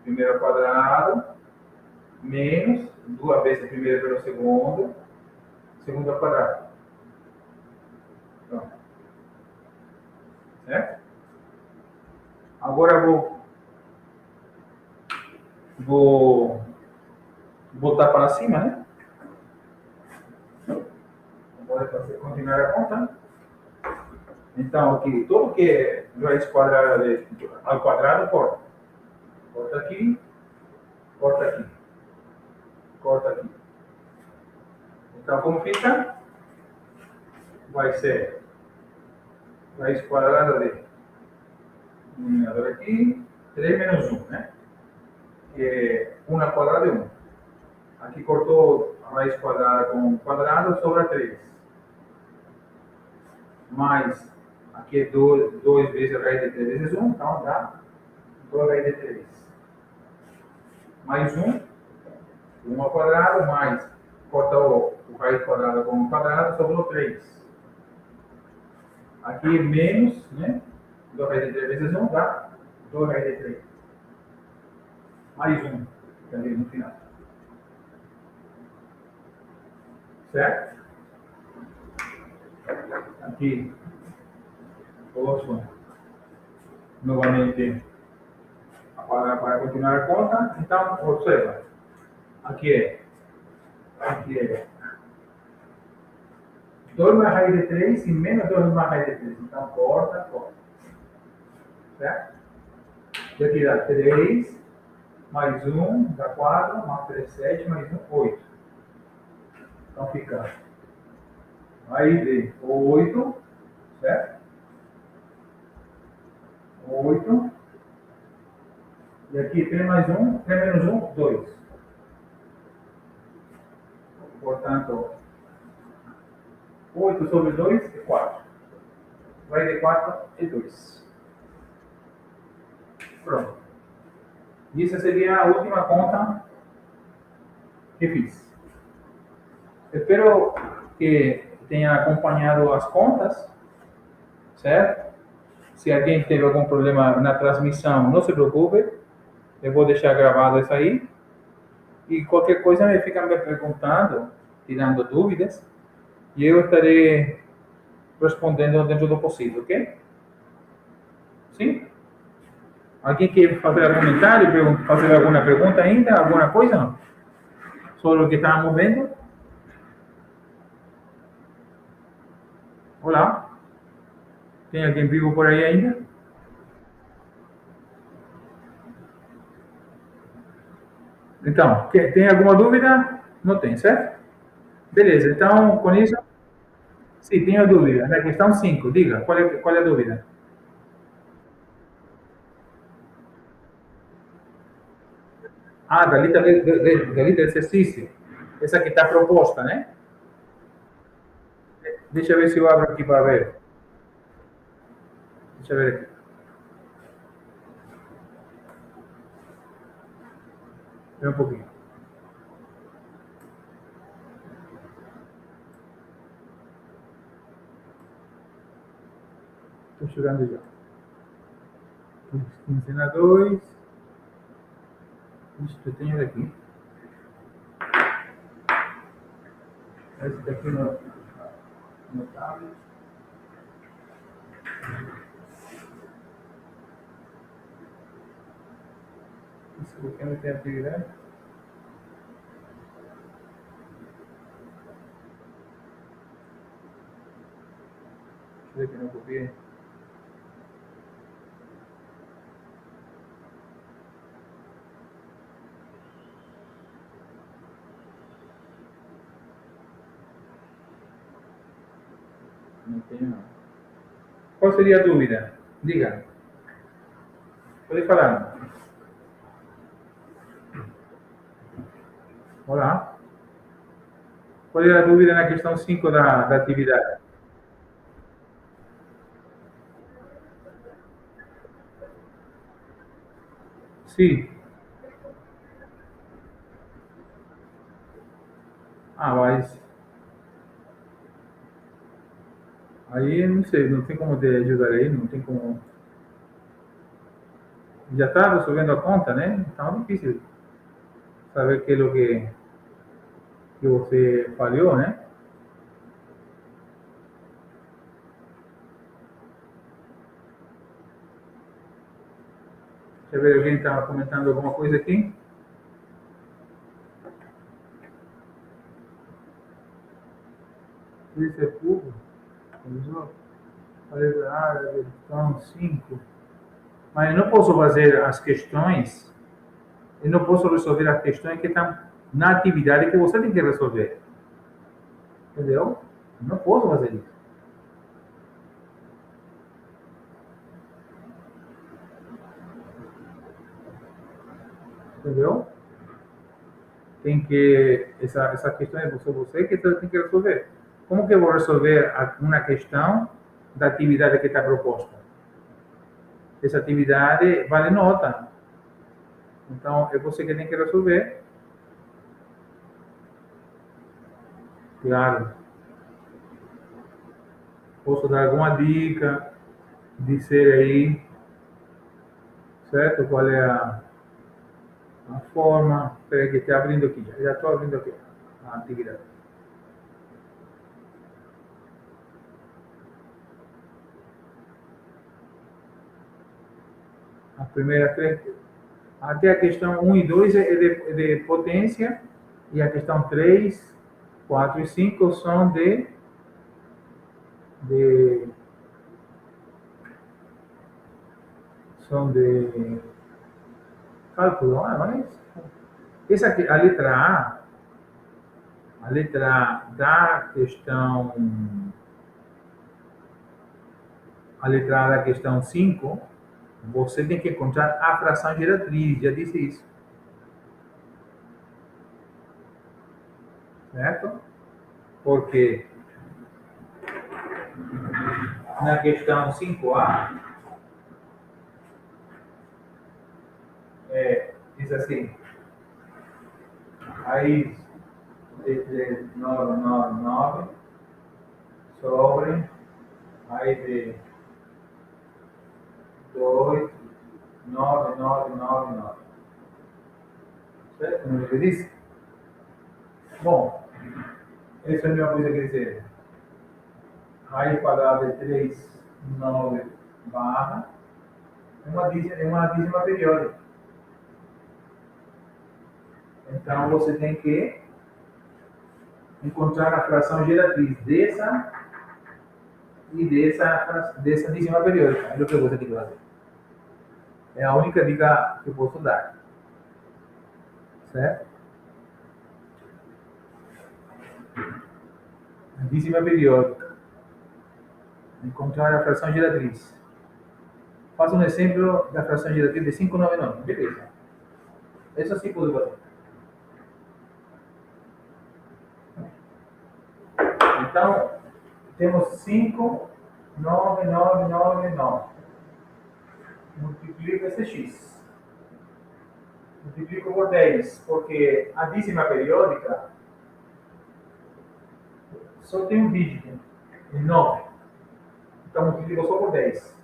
Primeiro ao quadrado, menos, duas vezes o primeiro pelo segundo, segundo ao quadrado. Pronto. Certo? Agora vou botar para cima, né? Agora você continuar a conta. Então, aqui, tudo que é raiz quadrada ao quadrado, corta. Corta aqui, corta aqui, corta aqui. Então, como fica? Vai ser raiz quadrada de denominador aqui, 3 menos 1, né? Que é 1 ao quadrado é 1. Aqui cortou a raiz quadrada com quadrado, sobra 3. Mais, aqui é 2 vezes a raiz de 3 vezes 1, então dá 2 raiz de 3. Mais 1, 1 ao quadrado, mais, corta o raiz quadrada com quadrado, sobrou 3. Aqui menos, né? 2 raiz de 3 vezes 1 dá 2 raiz de 3. Mais 1, ali no final. Certo? Aqui, posso novamente para continuar a conta. Então, observa. Aqui é 2 mais raiz de 3 e menos 2 mais raiz de 3. Então, corta. Certo? E aqui dá 3 mais 1, dá 4, mais 3, 7, mais 1, 8. Então fica raiz de 8, certo? 8. E aqui 3 mais 1, 3 menos 1, 2. Portanto, 8 sobre 2 é 4. Raiz de 4 é 2. Pronto. Isso seria a última conta que fiz. Espero que tenha acompanhado as contas, certo? Se alguém teve algum problema na transmissão, não se preocupe. Eu vou deixar gravado isso aí. E qualquer coisa fica me perguntando, tirando dúvidas. e eu estarei respondendo dentro do possível, ok? Sim? Alguém quer fazer algum comentário, fazer alguma pergunta ainda, alguma coisa? Não? Sobre o que estávamos vendo? Olá? Tem alguém vivo por aí ainda? Então, tem alguma dúvida? Não tem, certo? Beleza, então com isso, sim, tenho dúvida. Na questão 5, diga, qual é a dúvida? Ah, da lista de exercício. Essa que está proposta, né? Deixa eu ver se eu abro aqui para ver. Deixa eu ver aqui. Espera um pouquinho. Estou chegando já. Ensina 2. Isso eu tenho aqui. Esse daqui no tablet. Isso aqui não tem atividade. Deixa eu ver aqui, não copiei. Não tenho, não. Qual seria a dúvida? Diga. Pode falar. Olá. Qual é a dúvida na questão 5 da atividade? Sim. Ah, mas aí não sei, não tem como te ajudar aí, não tem como. Já está resolvendo a conta, né? Então é difícil saber que é o que você falhou, né? Deixa eu ver, alguém estava comentando alguma coisa aqui? Isso é público? Falei, questão 5. Mas eu não posso fazer as questões, eu não posso resolver as questões que estão na atividade que você tem que resolver. Entendeu? Eu não posso fazer isso. Entendeu? Tem que. Essa questão é você que tem que resolver. Como que eu vou resolver uma questão da atividade que está proposta? Essa atividade vale nota. Então, é você que tem que resolver. Claro. Posso dar alguma dica, dizer aí, certo? Qual é a forma. Espera que está abrindo aqui. Já estou abrindo aqui a atividade. A primeira três. Até a questão 1 e 2 é de potência. E a questão 3, 4 e 5 são de são de cálculo, mas essa aqui, a letra A da questão, a letra A da questão 5, você tem que encontrar a fração geratriz, já disse isso, certo? Porque na questão 5A, diz assim, raiz de 3999 sobre raiz de 29999. Certo? Como ele disse? Bom, essa é a minha coisa a dizer. raiz quadrada de 3,9 barra é uma dízima periódica. Então, você tem que encontrar a fração geratriz dessa e dessa dízima periódica. É o que você tem que fazer. É a única dica que eu posso dar. Certo? A dízima periódica. Encontrar a fração geratriz. Faça um exemplo da fração geratriz de 599. Beleza. Isso sim pode fazer. Então, temos 5,9999. Multiplico esse x. Multiplico por 10, porque a dízima periódica só tem um dígito, 9. Então, multiplico só por 10.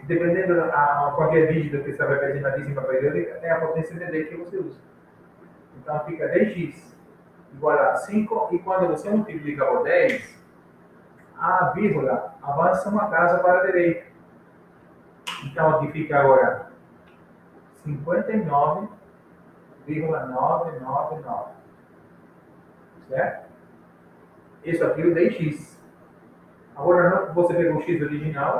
Dependendo a qualquer dígito que você vai pedir na dízima periódica, é a potência de 10 que você usa. Então, fica 10x igual a 5, e quando você multiplica por 10, a vírgula avança uma casa para a direita. Então, aqui fica agora 59,999. Certo? Isso aqui é o 10x. Agora, você pega o x original